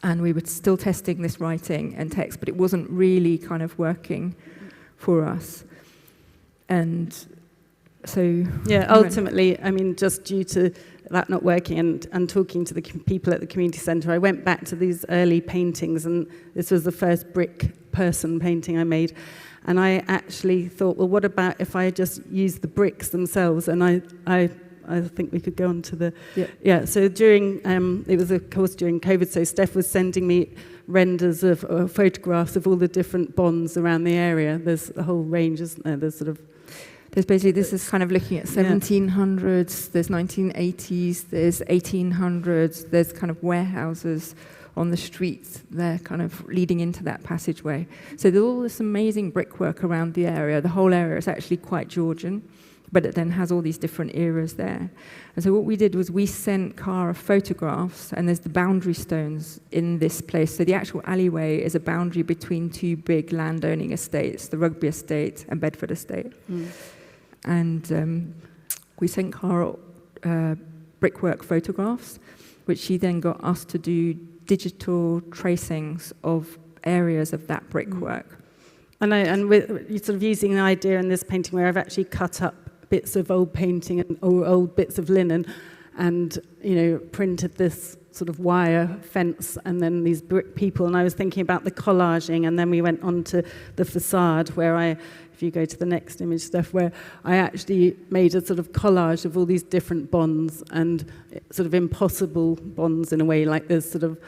and we were still testing this writing and text, but it wasn't really kind of working for us. And so... Yeah, ultimately, I mean, just due to that not working and talking to the people at the community centre, I went back to these early paintings, and this was the first brick person painting I made. And I actually thought, well, what about if I just use the bricks themselves? And I think we could go on to the... Yeah, so during... it was, of course, during COVID, so Steph was sending me renders of photographs of all the different bonds around the area. There's a whole range, isn't there? There's sort of... There's basically, this is kind of looking at 1700s, there's 1980s, there's 1800s, there's kind of warehouses on the streets there kind of leading into that passageway. So there's all this amazing brickwork around the area. The whole area is actually quite Georgian, but it then has all these different eras there. And so what we did was we sent CARA photographs, and there's the boundary stones in this place. So the actual alleyway is a boundary between two big landowning estates, the Rugby Estate and Bedford Estate. And we sent CARA brickwork photographs, which she then got us to do digital tracings of areas of that brickwork. And we're sort of using an idea in this painting where I've actually cut up bits of old painting and old bits of linen and, printed this sort of wire fence and then these brick people. And I was thinking about the collaging, and then we went on to the facade where if you go to the next image, Steph, where I actually made a sort of collage of all these different bonds and sort of impossible bonds in a way, like there's sort of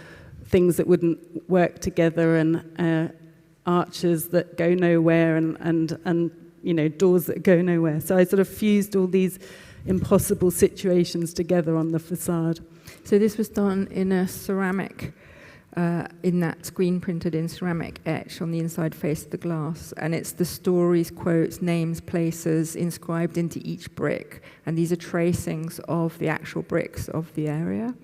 things that wouldn't work together and arches that go nowhere and doors that go nowhere. So I sort of fused all these impossible situations together on the facade. So this was done in a ceramic, in that screen printed in ceramic etch on the inside face of the glass. And it's the stories, quotes, names, places inscribed into each brick. And these are tracings of the actual bricks of the area.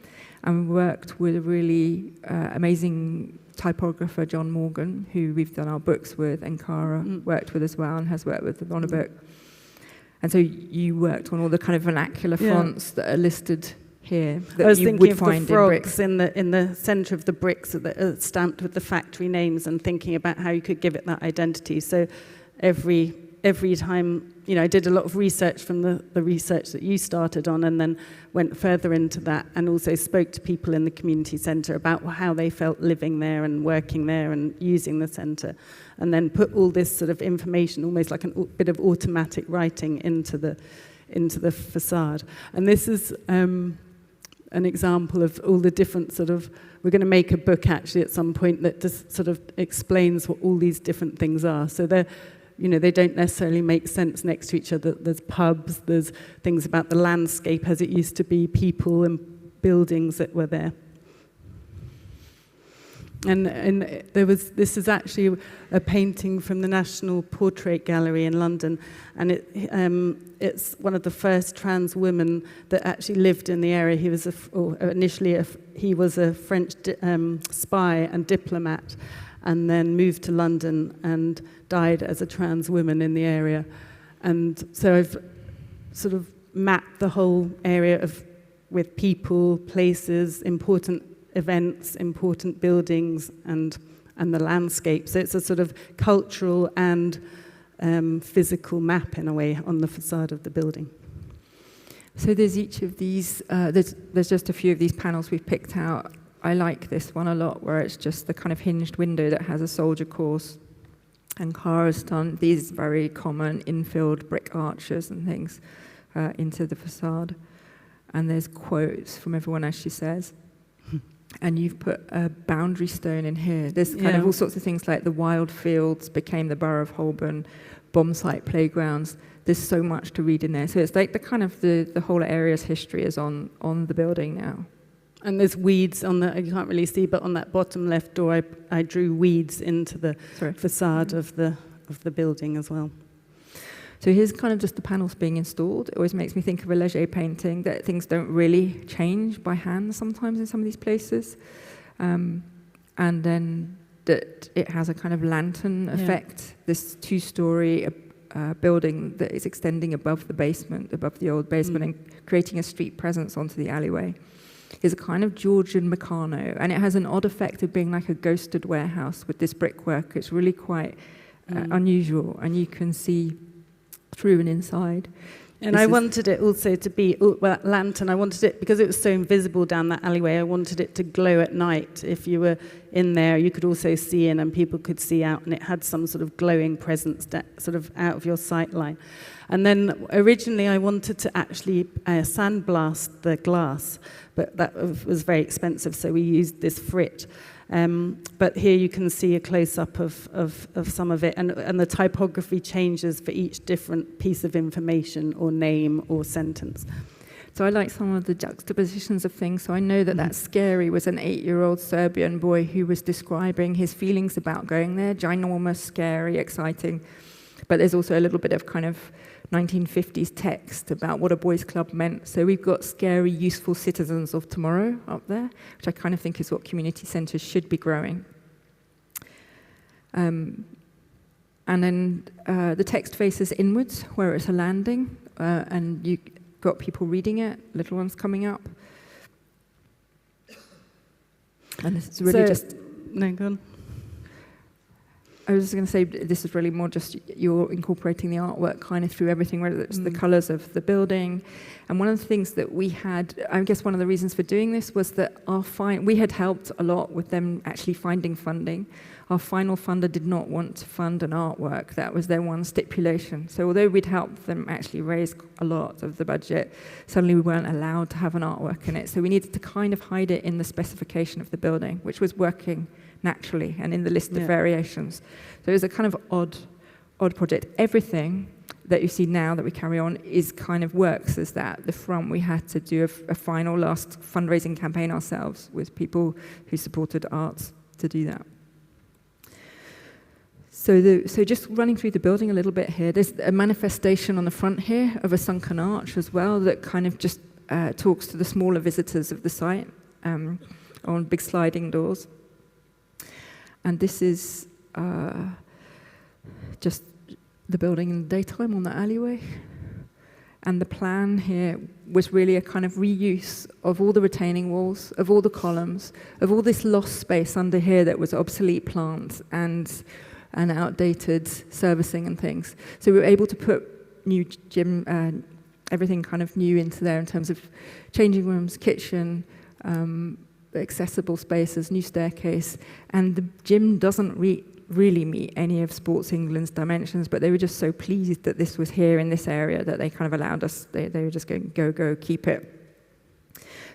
And we worked with a really amazing typographer, John Morgan, who we've done our books with, and CARA worked with as well and has worked with on a book. And so you worked on all the kind of vernacular fonts that are listed here that I was you thinking would of find the frogs in bricks. in the centre of the bricks that are stamped with the factory names, and thinking about how you could give it that identity. So every time, I did a lot of research from the research that you started on, and then went further into that, and also spoke to people in the community centre about how they felt living there and working there and using the centre, and then put all this sort of information, almost like a bit of automatic writing, into the facade. And this is an example of all the different sort of... We're going to make a book actually at some point that just sort of explains what all these different things are. So they're... they don't necessarily make sense next to each other. There's pubs, there's things about the landscape as it used to be, people and buildings that were there. And this is actually a painting from the National Portrait Gallery in London, and it's one of the first trans women that actually lived in the area. He was he was a French spy and diplomat, and then moved to London and died as a trans woman in the area. And so I've sort of mapped the whole area with people, places, important events, important buildings, and the landscape. So it's a sort of cultural and physical map, in a way, on the facade of the building. So there's each of these, there's just a few of these panels we've picked out I like this one a lot, where it's just the kind of hinged window that has a soldier course. And CARA's done these very common infilled brick arches and things into the facade. And there's quotes from everyone as she says. And you've put a boundary stone in here. There's kind of all sorts of things like the wild fields became the borough of Holborn, bomb site playgrounds. There's so much to read in there. So it's like the kind of the whole area's history is on the building now. And there's weeds on the, you can't really see, but on that bottom left door, I drew weeds into the facade of the building as well. So here's kind of just the panels being installed. It always makes me think of a Leger painting, that things don't really change by hand sometimes in some of these places. And then that it has a kind of lantern effect, this two-story building that is extending above the basement, above the old basement, and creating a street presence onto the alleyway. Is a kind of Georgian Meccano, and it has an odd effect of being like a ghosted warehouse with this brickwork. It's really quite unusual, and you can see through and inside. And I wanted it also to be, well, lantern, I wanted it, because it was so invisible down that alleyway, I wanted it to glow at night. If you were in there, you could also see in and people could see out, and it had some sort of glowing presence sort of out of your sight line. And then originally I wanted to actually sandblast the glass, but that was very expensive, so we used this frit. But here you can see a close-up of some of it, and the typography changes for each different piece of information or name or sentence. So I like some of the juxtapositions of things. So I know that Scary was an 8-year-old Serbian boy who was describing his feelings about going there, ginormous, scary, exciting. But there's also a little bit of kind of 1950s text about what a boys' club meant. So we've got scary, useful citizens of tomorrow up there, which I kind of think is what community centres should be growing. And then the text faces inwards, where it's a landing, and you've got people reading it, little ones coming up. And this is really No, go on. I was just going to say, this is really more just you're incorporating the artwork kind of through everything, whether it's the colours of the building. And one of the things that we had, I guess one of the reasons for doing this was that we had helped a lot with them actually finding funding. Our final funder did not want to fund an artwork. That was their one stipulation. So although we'd helped them actually raise a lot of the budget, suddenly we weren't allowed to have an artwork in it. So we needed to kind of hide it in the specification of the building, which was working naturally and in the list of variations. So it was a kind of odd project. Everything that you see now that we carry on is kind of works as that. The front, we had to do a final last fundraising campaign ourselves with people who supported arts to do that. So just running through the building a little bit here, there's a manifestation on the front here of a sunken arch as well that kind of just talks to the smaller visitors of the site on big sliding doors. And this is just the building in the daytime on the alleyway. And the plan here was really a kind of reuse of all the retaining walls, of all the columns, of all this lost space under here that was obsolete plant and outdated servicing and things. So we were able to put new gym, everything kind of new into there in terms of changing rooms, kitchen, accessible spaces, new staircase, and the gym doesn't really meet any of Sports England's dimensions, but they were just so pleased that this was here in this area that they kind of allowed us, they were just going, go, keep it.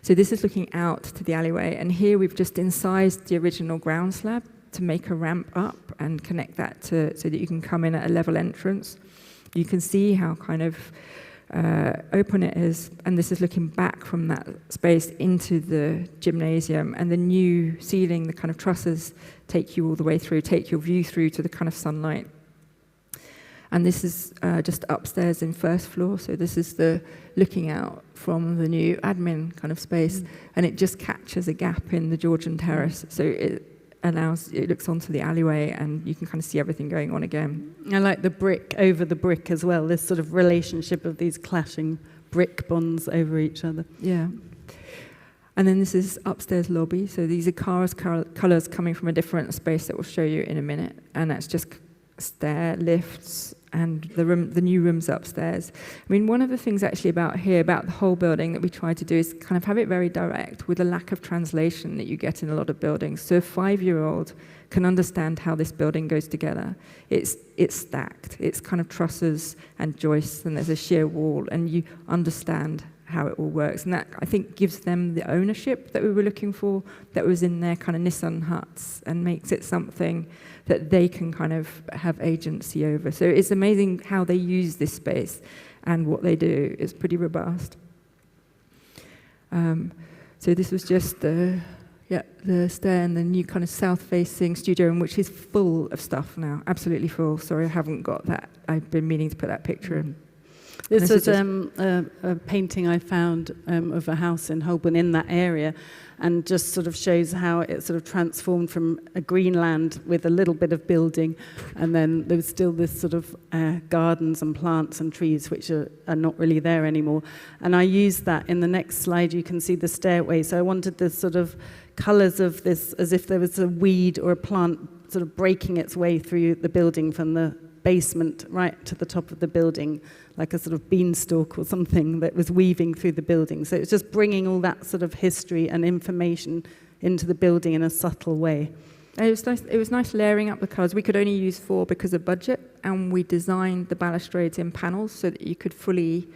So this is looking out to the alleyway, and here we've just incised the original ground slab to make a ramp up and connect that so that you can come in at a level entrance. You can see how kind of open it is, and this is looking back from that space into the gymnasium, and the new ceiling, the kind of trusses take you all the way through, take your view through to the kind of sunlight. And this is just upstairs in first floor, so this is the looking out from the new admin kind of space, and it just catches a gap in the Georgian terrace, so it looks onto the alleyway, and you can kind of see everything going on again. I like the brick over the brick as well, this sort of relationship of these clashing brick bonds over each other. Yeah. And then this is upstairs lobby, so these are CARA's colours coming from a different space that we'll show you in a minute, and that's just stair lifts and the new rooms upstairs. I mean, one of the things actually about the whole building that we try to do is kind of have it very direct with a lack of translation that you get in a lot of buildings. So a 5-year-old can understand how this building goes together. It's stacked. It's kind of trusses and joists, and there's a sheer wall, and you understand how it all works. And that, I think, gives them the ownership that we were looking for, that was in their kind of Nissan huts, and makes it something that they can kind of have agency over. So it's amazing how they use this space, and what they do is pretty robust. So this was just the stair and the new kind of south-facing studio room, which is full of stuff now, absolutely full. Sorry, I haven't got that. I've been meaning to put that picture in. This was a painting I found of a house in Holborn in that area, and just sort of shows how it sort of transformed from a green land with a little bit of building, and then there was still this sort of gardens and plants and trees which are not really there anymore. And I used that in the next slide. You can see the stairway. So I wanted the sort of colours of this as if there was a weed or a plant sort of breaking its way through the building from the basement right to the top of the building, like a sort of beanstalk or something that was weaving through the building. So it's just bringing all that sort of history and information into the building in a subtle way. It was nice layering up the colours. We could only use 4 because of budget, and we designed the balustrades in panels so that you could fully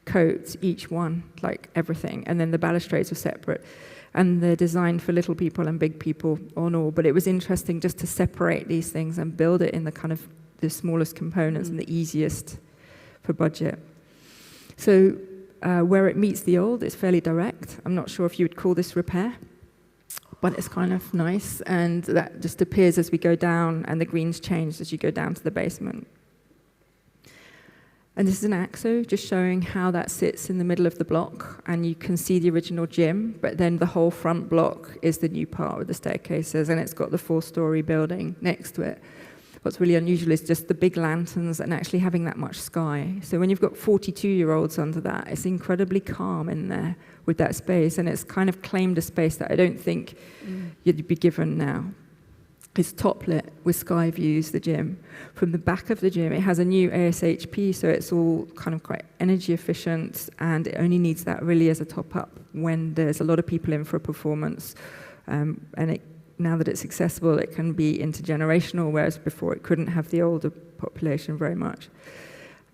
coat each one, like everything, and then the balustrades were separate. And they're designed for little people and big people on all. But it was interesting just to separate these things and build it in the kind of the smallest components and the easiest for budget. So where it meets the old, it's fairly direct. I'm not sure if you would call this repair, but it's kind of nice. And that just appears as we go down, and the greens change as you go down to the basement. And this is an AXO, just showing how that sits in the middle of the block, and you can see the original gym, but then the whole front block is the new part with the staircases, and it's got the 4-story building next to it. What's really unusual is just the big lanterns and actually having that much sky. So when you've got 42-year-olds under that, it's incredibly calm in there with that space, and it's kind of claimed a space that I don't think you'd be given now. It's top lit with sky views, the gym. From the back of the gym, it has a new ASHP, so it's all kind of quite energy efficient, and it only needs that really as a top up when there's a lot of people in for a performance. Now that it's accessible, it can be intergenerational, whereas before it couldn't have the older population very much.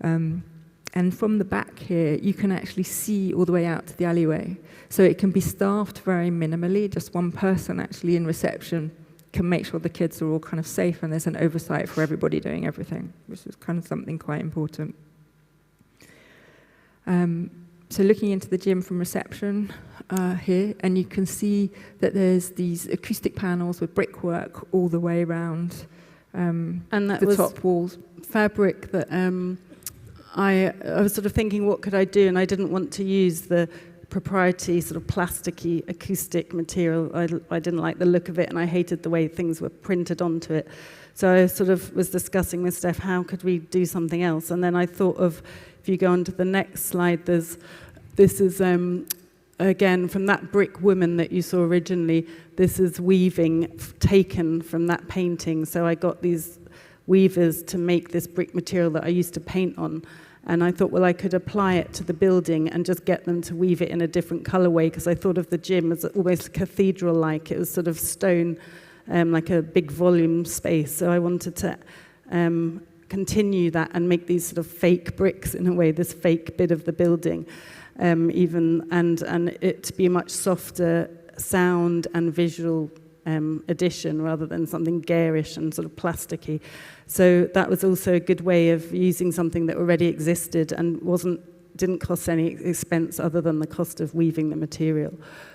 And from the back here, you can actually see all the way out to the alleyway. So it can be staffed very minimally, just one person actually in reception can make sure the kids are all kind of safe, and there's an oversight for everybody doing everything, which is kind of something quite important. So looking into the gym from reception here, and you can see that there's these acoustic panels with brickwork all the way around and that the was top walls. Fabric that I was sort of thinking, what could I do? And I didn't want to use the proprietary sort of plasticky acoustic material. I didn't like the look of it, and I hated the way things were printed onto it. So I sort of was discussing with Steph, how could we do something else? And then I thought of, if you go on to the next slide, this is, again, from that brick woman that you saw originally, this is weaving taken from that painting. So I got these weavers to make this brick material that I used to paint on. And I thought, well, I could apply it to the building and just get them to weave it in a different colorway, because I thought of the gym as almost cathedral-like. It was sort of stone, like a big volume space. So I wanted to continue that and make these sort of fake bricks in a way, this fake bit of the building, and it to be a much softer sound and visual addition rather than something garish and sort of plasticky. So that was also a good way of using something that already existed and didn't cost any expense other than the cost of weaving the material.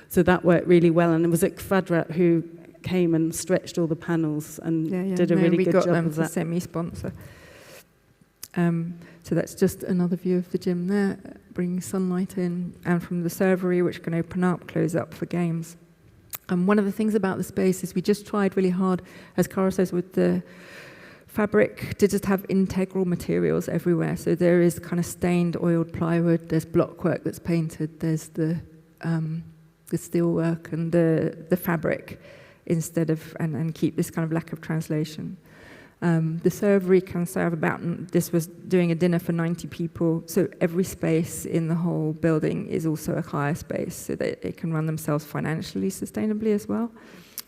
So that worked really well, and it was at Kvadrat who came and stretched all the panels and did a really good job of that. We got them to semi-sponsor. So that's just another view of the gym there, bringing sunlight in, and from the servery, which can open up, close up for games. And one of the things about the space is we just tried really hard, as Caragh says, with the fabric, to just have integral materials everywhere. So there is kind of stained oiled plywood, there's blockwork that's painted, there's the steelwork and the fabric, instead of, and keep this kind of lack of translation. The servery can serve about, this was doing a dinner for 90 people, so every space in the whole building is also a hire space, so that it can run themselves financially sustainably as well.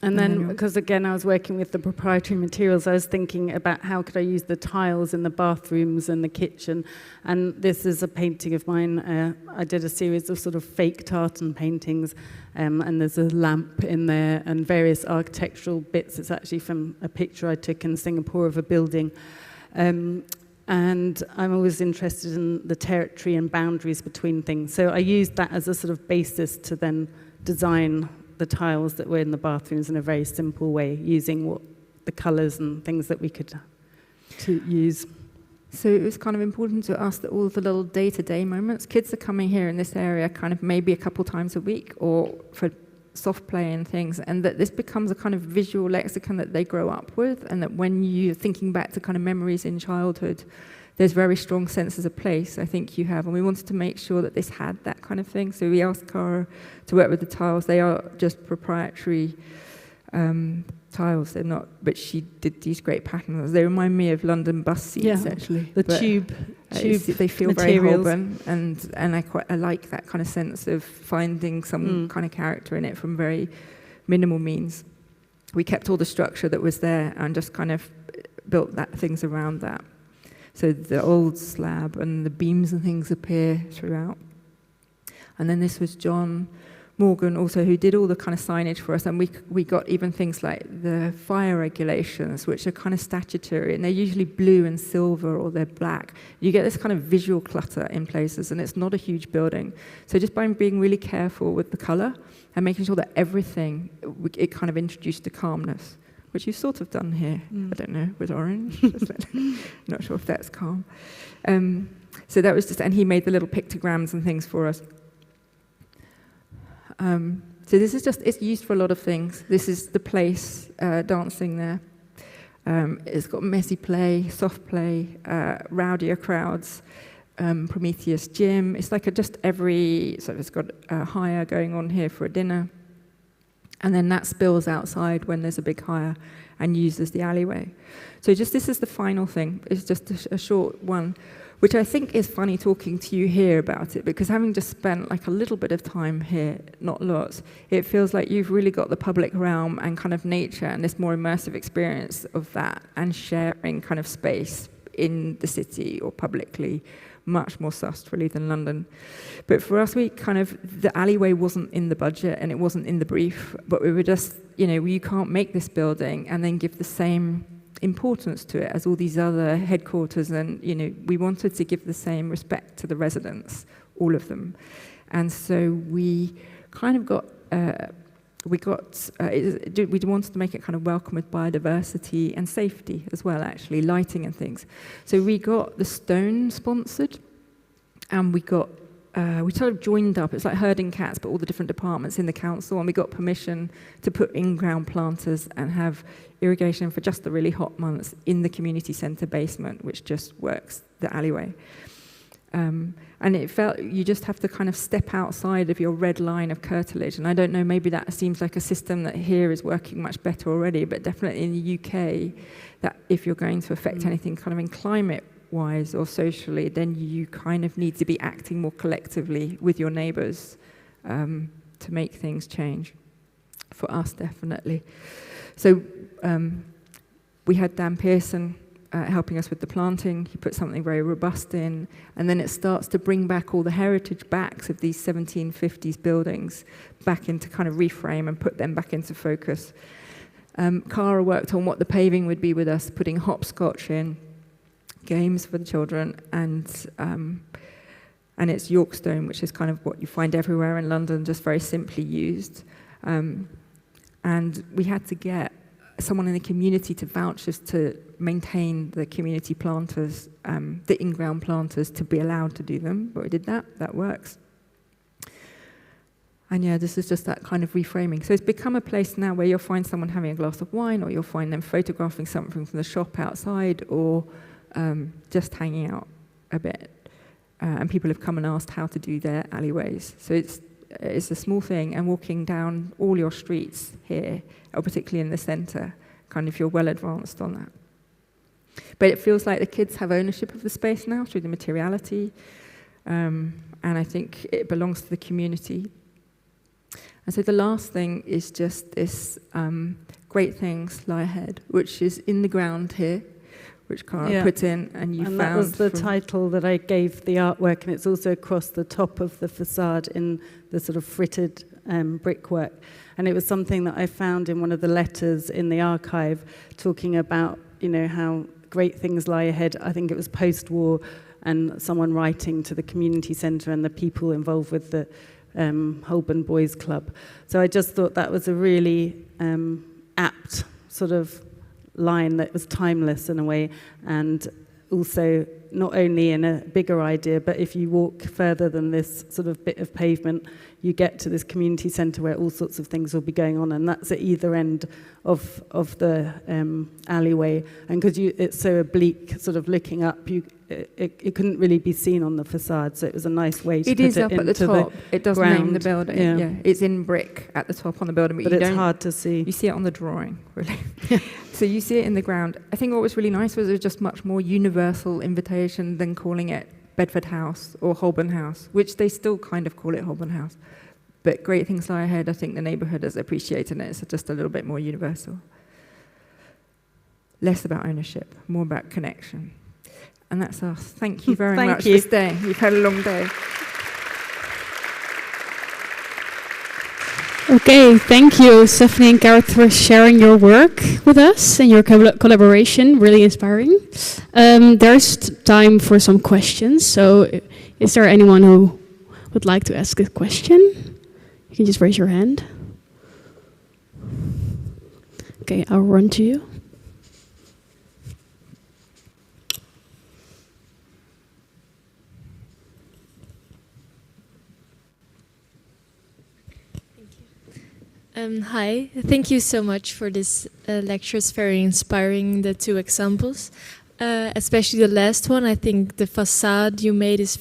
And then, because again, I was working with the proprietary materials, I was thinking about how could I use the tiles in the bathrooms and the kitchen. And this is a painting of mine. I did a series of sort of fake tartan paintings, and there's a lamp in there and various architectural bits. It's actually from a picture I took in Singapore of a building. And I'm always interested in the territory and boundaries between things. So I used that as a sort of basis to then design the tiles that were in the bathrooms in a very simple way, using what the colours and things that we could to use. So it was kind of important to us that all the little day-to-day moments, kids are coming here in this area kind of maybe a couple times a week or for soft play and things, and that this becomes a kind of visual lexicon that they grow up with, and that when you're thinking back to kind of memories in childhood, there's very strong senses of place, I think you have, and we wanted to make sure that this had that kind of thing. So we asked CARA to work with the tiles. They are just proprietary tiles. They're not, but she did these great patterns. They remind me of London bus seats, actually. The tube they feel materials. Very Holborn, and I like that kind of sense of finding some kind of character in it from very minimal means. We kept all the structure that was there and just kind of built things around that. So the old slab and the beams and things appear throughout. And then this was John Morgan also, who did all the kind of signage for us, and we got even things like the fire regulations, which are kind of statutory, and they're usually blue and silver or they're black. You get this kind of visual clutter in places, and it's not a huge building. So just by being really careful with the color and making sure that everything, it kind of introduced the calmness, which you've sort of done here. I don't know, with orange. Not sure if that's calm. So that was just, and he made the little pictograms and things for us. So this is just, it's used for a lot of things. This is the place, dancing there. It's got messy play, soft play, rowdier crowds, Prometheus gym. It's like so it's got a hire going on here for a dinner. And then that spills outside when there's a big hire and uses the alleyway. So this is the final thing. It's just a short one, which I think is funny talking to you here about it, because having just spent like a little bit of time here, not lots, it feels like you've really got the public realm and kind of nature and this more immersive experience of that and sharing kind of space in the city or publicly much more sussfully than London. But for us, the alleyway wasn't in the budget and it wasn't in the brief, but we were just, you can't make this building and then give the same importance to it as all these other headquarters, and we wanted to give the same respect to the residents, all of them. And so we kind of we wanted to make it kind of welcome with biodiversity and safety as well, actually, lighting and things. So we got the stone sponsored, and we sort of joined up. It's like herding cats, but all the different departments in the council, and we got permission to put in-ground planters and have irrigation for just the really hot months in the community centre basement, which just works the alleyway. And it felt you just have to kind of step outside of your red line of curtilage. And I don't know, maybe that seems like a system that here is working much better already, but definitely in the UK, that if you're going to affect anything kind of in climate-wise or socially, then you kind of need to be acting more collectively with your neighbours to make things change. For us, definitely. So we had Dan Pearson helping us with the planting. He put something very robust in, and then it starts to bring back all the heritage backs of these 1750s buildings back into kind of reframe and put them back into focus. CARA worked on what the paving would be with us, putting hopscotch in, games for the children, and it's York stone, which is kind of what you find everywhere in London, just very simply used. And we had to get someone in the community to vouch us to maintain the community planters, the in-ground planters, to be allowed to do them. But we did that. That works. And yeah, this is just that kind of reframing. So it's become a place now where you'll find someone having a glass of wine, or you'll find them photographing something from the shop outside, or just hanging out a bit. And people have come and asked how to do their alleyways. So it's a small thing, and walking down all your streets here, or particularly in the centre, kind of you're well advanced on that. But it feels like the kids have ownership of the space now through the materiality, and I think it belongs to the community. And so the last thing is just this great things lie ahead, which is in the ground here, which Caragh put in, and you found. That was the title that I gave the artwork, and it's also across the top of the facade in the sort of fritted brickwork. And it was something that I found in one of the letters in the archive, talking about, you know, how great things lie ahead. I think it was post-war, and someone writing to the community centre and the people involved with the Holborn Boys Club. So I just thought that was a really apt sort of line that was timeless in a way, and also not only in a bigger idea, but if you walk further than this sort of bit of pavement, you get to this community centre where all sorts of things will be going on, and that's at either end of the alleyway. And because it's so oblique, sort of looking up, it couldn't really be seen on the facade, so it was a nice way to put it into the ground. It is up at the top. It does name the building. Yeah. It's in brick at the top on the building, but it's hard to see. You see it on the drawing, really. So you see it in the ground. I think what was really nice was it was just much more universal invitation than calling it Bedford House or Holborn House, which they still kind of call it Holborn House. But great things lie ahead. I think the neighbourhood has appreciated it. It's just a little bit more universal. Less about ownership, more about connection. And that's us. Thank you very much for staying. You've had a long day. Okay, thank you, Stephanie and Caragh, for sharing your work with us and your collaboration. Really inspiring. There's time for some questions. So is there anyone who would like to ask a question? You can just raise your hand. Okay, I'll run to you. Hi, thank you so much for this lecture. It's very inspiring, the two examples. Especially the last one. I think the facade you made is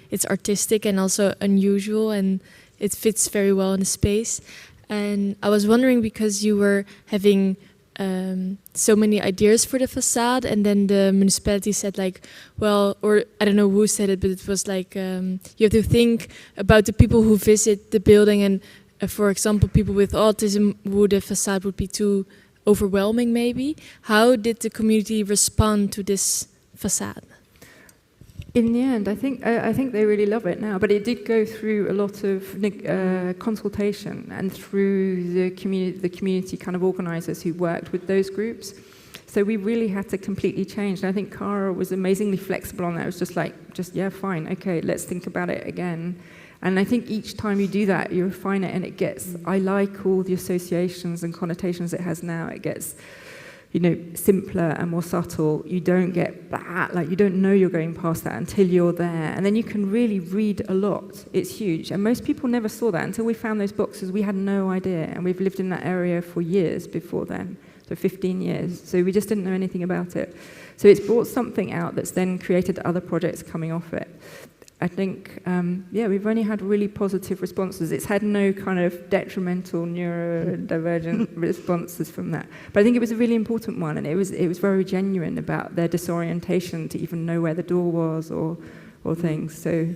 it's artistic and also unusual, and it fits very well in the space. And I was wondering, because you were having so many ideas for the facade, and then the municipality said like, well, or I don't know who said it, but it was like, you have to think about the people who visit the building, and for example, people with autism, the facade would be too overwhelming maybe. How did the community respond to this facade? In the end, I think they really love it now, but it did go through a lot of consultation, and through the community kind of organisers who worked with those groups. So we really had to completely change. And I think CARA was amazingly flexible on that. It was just like, yeah, fine, okay, let's think about it again. And I think each time you do that, you refine it, and it gets, I like all the associations and connotations it has now. It gets, you know, simpler and more subtle. You don't get that, like you don't know you're going past that until you're there. And then you can really read a lot. It's huge. And most people never saw that until we found those boxes. We had no idea. And we've lived in that area for years before then, so 15 years. So we just didn't know anything about it. So it's brought something out that's then created other projects coming off it. I think, we've only had really positive responses. It's had no kind of detrimental neurodivergent responses from that. But I think it was a really important one, and it was very genuine about their disorientation to even know where the door was or things. So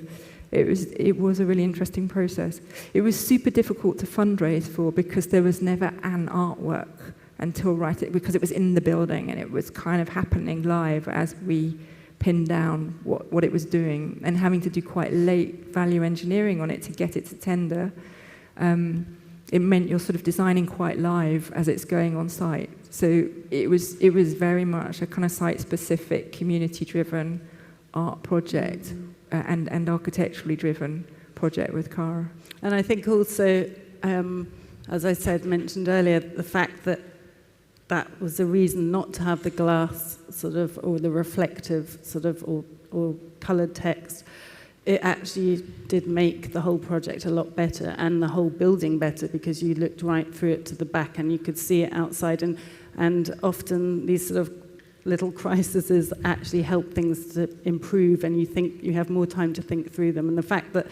it was a really interesting process. It was super difficult to fundraise for because there was never an artwork until because it was in the building and it was kind of happening live as we pinned down what it was doing, and having to do quite late value engineering on it to get it to tender. It meant you're sort of designing quite live as it's going on site. So it was very much a kind of site-specific, community-driven art project and architecturally driven project with CARA. And I think also, as I mentioned earlier, the fact that was the reason not to have the glass sort of, or the reflective sort of, or coloured text. It actually did make the whole project a lot better, and the whole building better, because you looked right through it to the back and you could see it outside. And often these sort of little crises actually help things to improve, and you think you have more time to think through them. And the fact that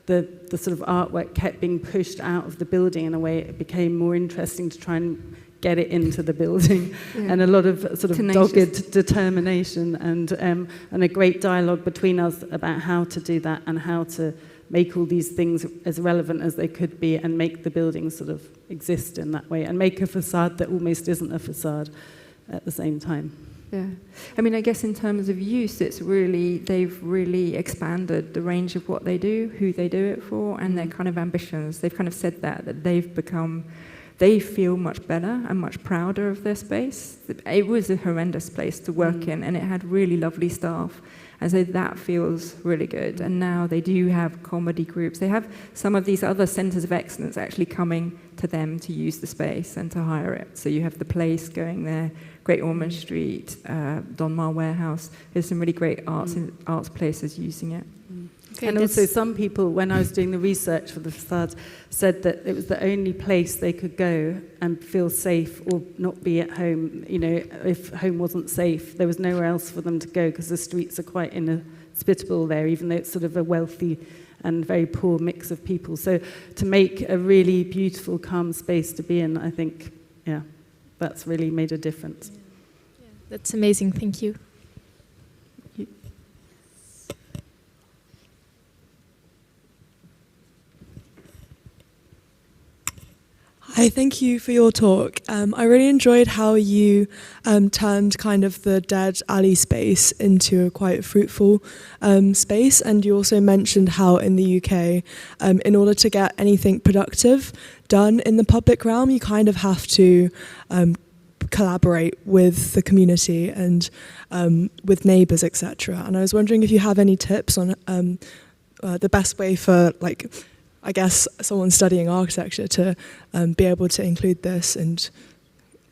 the sort of artwork kept being pushed out of the building in a way, it became more interesting to try and get it into the building, and a lot of sort of dogged determination, and a great dialogue between us about how to do that and how to make all these things as relevant as they could be and make the building sort of exist in that way and make a facade that almost isn't a facade at the same time. Yeah, I mean, I guess in terms of use, they've really expanded the range of what they do, who they do it for, and their kind of ambitions. They've kind of said that they feel much better and much prouder of their space. It was a horrendous place to work in, and it had really lovely staff. And so that feels really good. And now they do have comedy groups. They have some of these other centres of excellence actually coming to them to use the space and to hire it. So you have the Place going there, Great Ormond Street, Donmar Warehouse. There's some really great arts places using it. Okay, and also some people, when I was doing the research for the facades, said that it was the only place they could go and feel safe or not be at home. You know, if home wasn't safe, there was nowhere else for them to go because the streets are quite inhospitable there, even though it's sort of a wealthy and very poor mix of people. So to make a really beautiful, calm space to be in, I think, yeah, that's really made a difference. Yeah, that's amazing. Thank you. Hi, thank you for your talk. I really enjoyed how you turned kind of the dead alley space into a quite fruitful space, and you also mentioned how in the UK, in order to get anything productive done in the public realm, you kind of have to collaborate with the community and with neighbours, etc. And I was wondering if you have any tips on the best way for, like, I guess, someone studying architecture to be able to include this and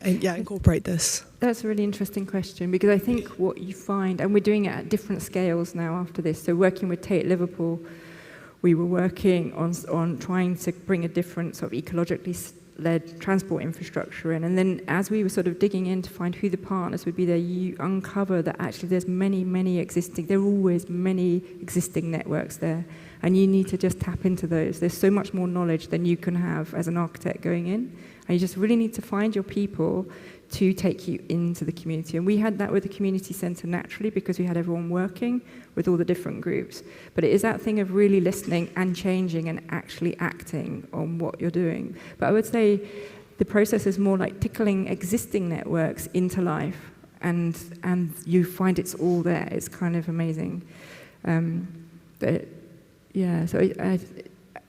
incorporate this. That's a really interesting question, because I think what you find, and we're doing it at different scales now after this, so working with Tate Liverpool, we were working on trying to bring a different sort of ecologically led transport infrastructure in, and then as we were sort of digging in to find who the partners would be there, you uncover that actually there are always many existing networks there, and you need to just tap into those. There's so much more knowledge than you can have as an architect going in, and you just really need to find your people to take you into the community. And we had that with the community centre naturally, because we had everyone working with all the different groups. But it is that thing of really listening and changing and actually acting on what you're doing. But I would say the process is more like tickling existing networks into life, and you find it's all there. It's kind of amazing. But yeah, so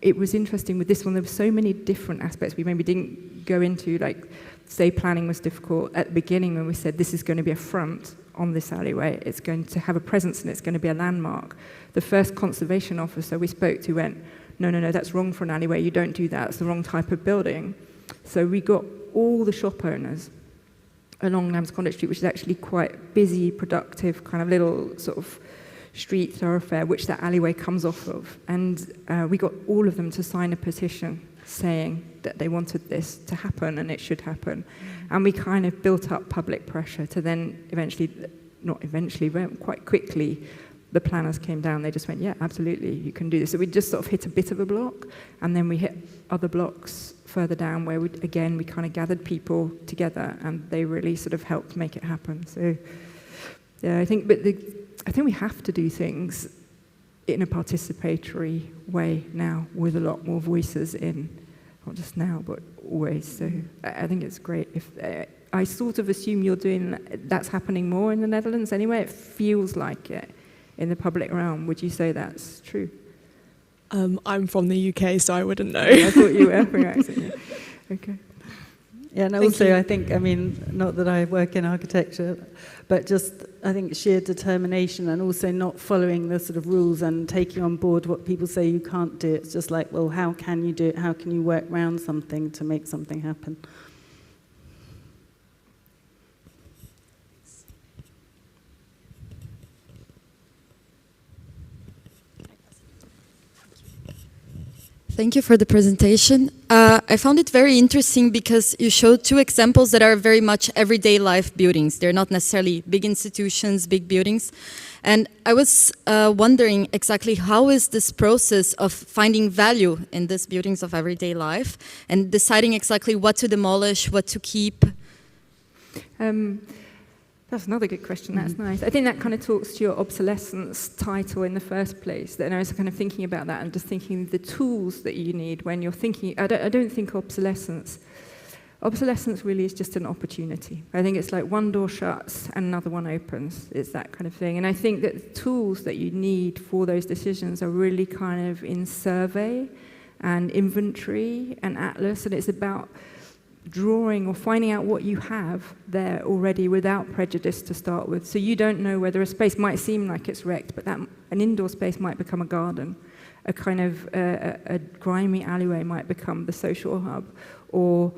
it was interesting with this one. There were so many different aspects we maybe didn't go into, like, say planning was difficult at the beginning when we said this is going to be a front on this alleyway, it's going to have a presence and it's going to be a landmark. The first conservation officer we spoke to went, no, that's wrong for an alleyway, you don't do that, it's the wrong type of building. So we got all the shop owners along Lambs Conduit Street, which is actually quite busy, productive, kind of little sort of street thoroughfare, which that alleyway comes off of. And we got all of them to sign a petition saying that they wanted this to happen and it should happen. And we kind of built up public pressure to then quite quickly, the planners came down, they just went, yeah, absolutely, you can do this. So we just sort of hit a bit of a block, and then we hit other blocks further down where we kind of gathered people together and they really sort of helped make it happen. So yeah, I think we have to do things in a participatory way now, with a lot more voices in, not just now, but always. So I think it's great. I sort of assume that's happening more in the Netherlands anyway. It feels like it in the public realm. Would you say that's true? I'm from the UK, so I wouldn't know. I thought you were from your accent. Yeah. Okay. Yeah, and also I think, I mean, not that I work in architecture, but just I think sheer determination and also not following the sort of rules and taking on board what people say you can't do. It's just like, well, how can you do it? How can you work around something to make something happen? Thank you for the presentation. I found it very interesting because you showed two examples that are very much everyday life buildings. They're not necessarily big institutions, big buildings. And I was wondering exactly how is this process of finding value in these buildings of everyday life and deciding exactly what to demolish, what to keep? That's another good question. That's nice. I think that kind of talks to your obsolescence title in the first place. That I was kind of thinking about that and just thinking the tools that you need when you're thinking. I don't think obsolescence really is just an opportunity. I think it's like one door shuts and another one opens. It's that kind of thing. And I think that the tools that you need for those decisions are really kind of in survey and inventory and atlas, and it's about drawing or finding out what you have there already without prejudice to start with. So you don't know whether a space might seem like it's wrecked, but that an indoor space might become a garden. A kind of a grimy alleyway might become the social hub, or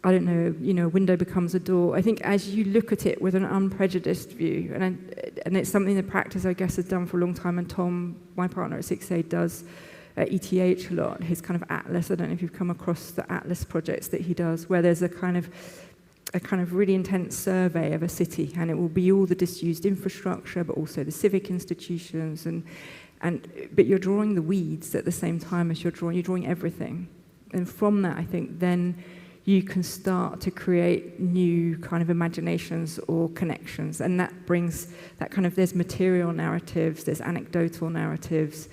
I don't know, a window becomes a door. I think as you look at it with an unprejudiced view, and it's something the practice, I guess, has done for a long time, and Tom, my partner at 6A, does at ETH a lot, his kind of atlas. I don't know if you've come across the atlas projects that he does, where there's a kind of really intense survey of a city, and it will be all the disused infrastructure, but also the civic institutions, but you're drawing the weeds at the same time as you're drawing everything. And from that, I think then you can start to create new kind of imaginations or connections, and that brings that kind of, there's material narratives, there's anecdotal narratives,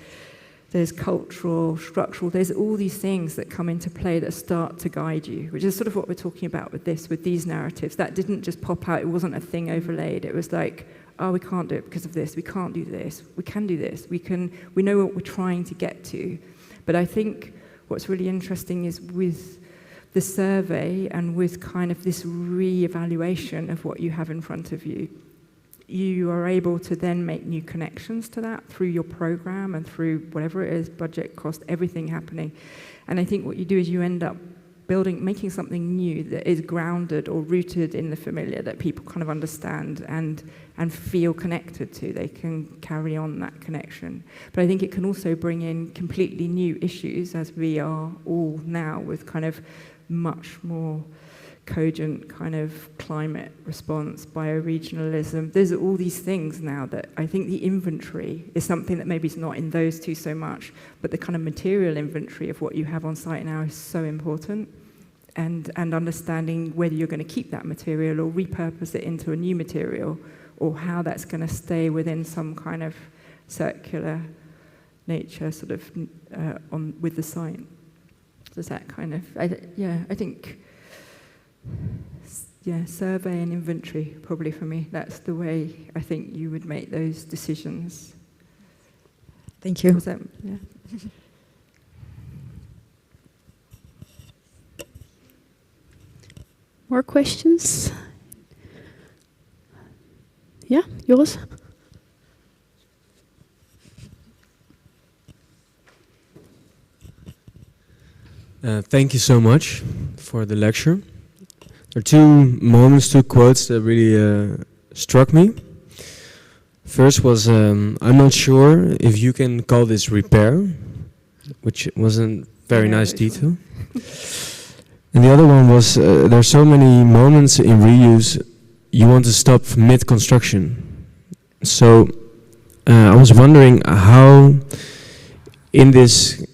there's cultural, structural, there's all these things that come into play that start to guide you, which is sort of what we're talking about with these narratives. That didn't just pop out, it wasn't a thing overlaid. It was like, oh, we can't do it because of this, we can't do this, we can do this, we know what we're trying to get to. But I think what's really interesting is with the survey and with kind of this re-evaluation of what you have in front of you, you are able to then make new connections to that through your program and through whatever it is, budget, cost, everything happening. And I think what you do is you end up making something new that is grounded or rooted in the familiar, that people kind of understand and feel connected to. They can carry on that connection. But I think it can also bring in completely new issues, as we are all now, with kind of much more cogent kind of climate response, bioregionalism. There's all these things now that I think the inventory is something that maybe is not in those two so much, but the kind of material inventory of what you have on site now is so important, and understanding whether you're going to keep that material or repurpose it into a new material, or how that's going to stay within some kind of circular nature sort of with the site. Does that kind of, I think, survey and inventory, probably for me. That's the way I think you would make those decisions. Thank you. More questions? Yeah, yours? Thank you so much for the lecture. There are two quotes that really struck me. First was, I'm not sure if you can call this repair, which was a very nice detail. And the other one was, there are so many moments in reuse you want to stop mid-construction. So I was wondering how in this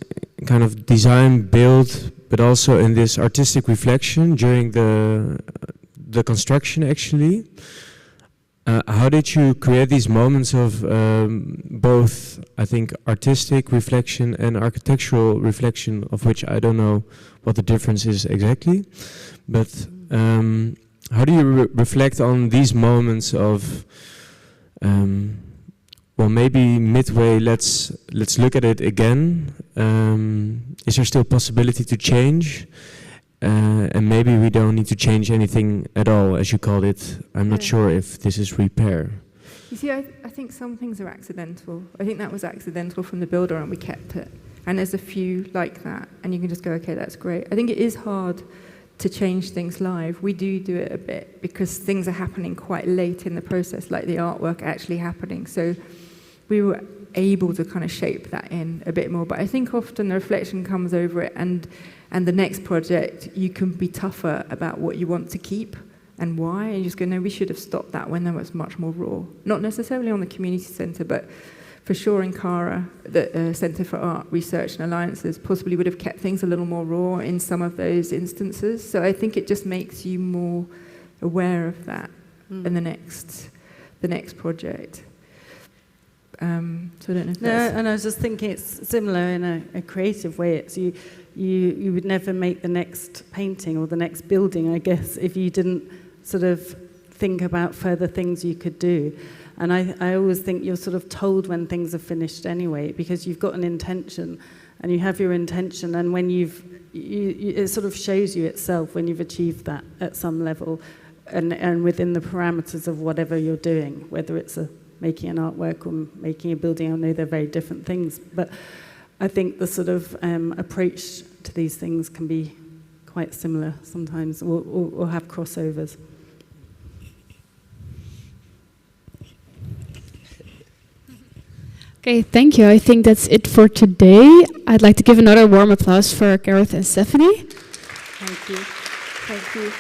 kind of design build, but also in this artistic reflection during the construction actually, how did you create these moments of both, I think, artistic reflection and architectural reflection, of which I don't know what the difference is exactly, but how do you reflect on these moments of well, maybe midway, let's look at it again. Is there still possibility to change? And maybe we don't need to change anything at all, as you called it. I'm not sure if this is repair. You see, I think some things are accidental. I think that was accidental from the builder and we kept it. And there's a few like that, and you can just go, okay, that's great. I think it is hard to change things live. We do it a bit because things are happening quite late in the process, like the artwork actually happening. So we were able to kind of shape that in a bit more. But I think often the reflection comes over it, and the next project, you can be tougher about what you want to keep and why, and you just go, no, we should have stopped that when there was much more raw. Not necessarily on the community centre, but for sure in CARA, the Centre for Art Research and Alliances possibly would have kept things a little more raw in some of those instances. So I think it just makes you more aware of that in the next project. So I don't know if that's... and I was just thinking it's similar in a creative way. It's you would never make the next painting or the next building, I guess, if you didn't sort of think about further things you could do. And I always think you're sort of told when things are finished anyway, because you've got an intention and you have your intention, and when it sort of shows you itself when you've achieved that at some level and within the parameters of whatever you're doing, whether it's making an artwork or making a building. I know they're very different things, but I think the sort of approach to these things can be quite similar sometimes, or have crossovers. Okay, thank you. I think that's it for today. I'd like to give another warm applause for Caragh and Stephanie. Thank you. Thank you.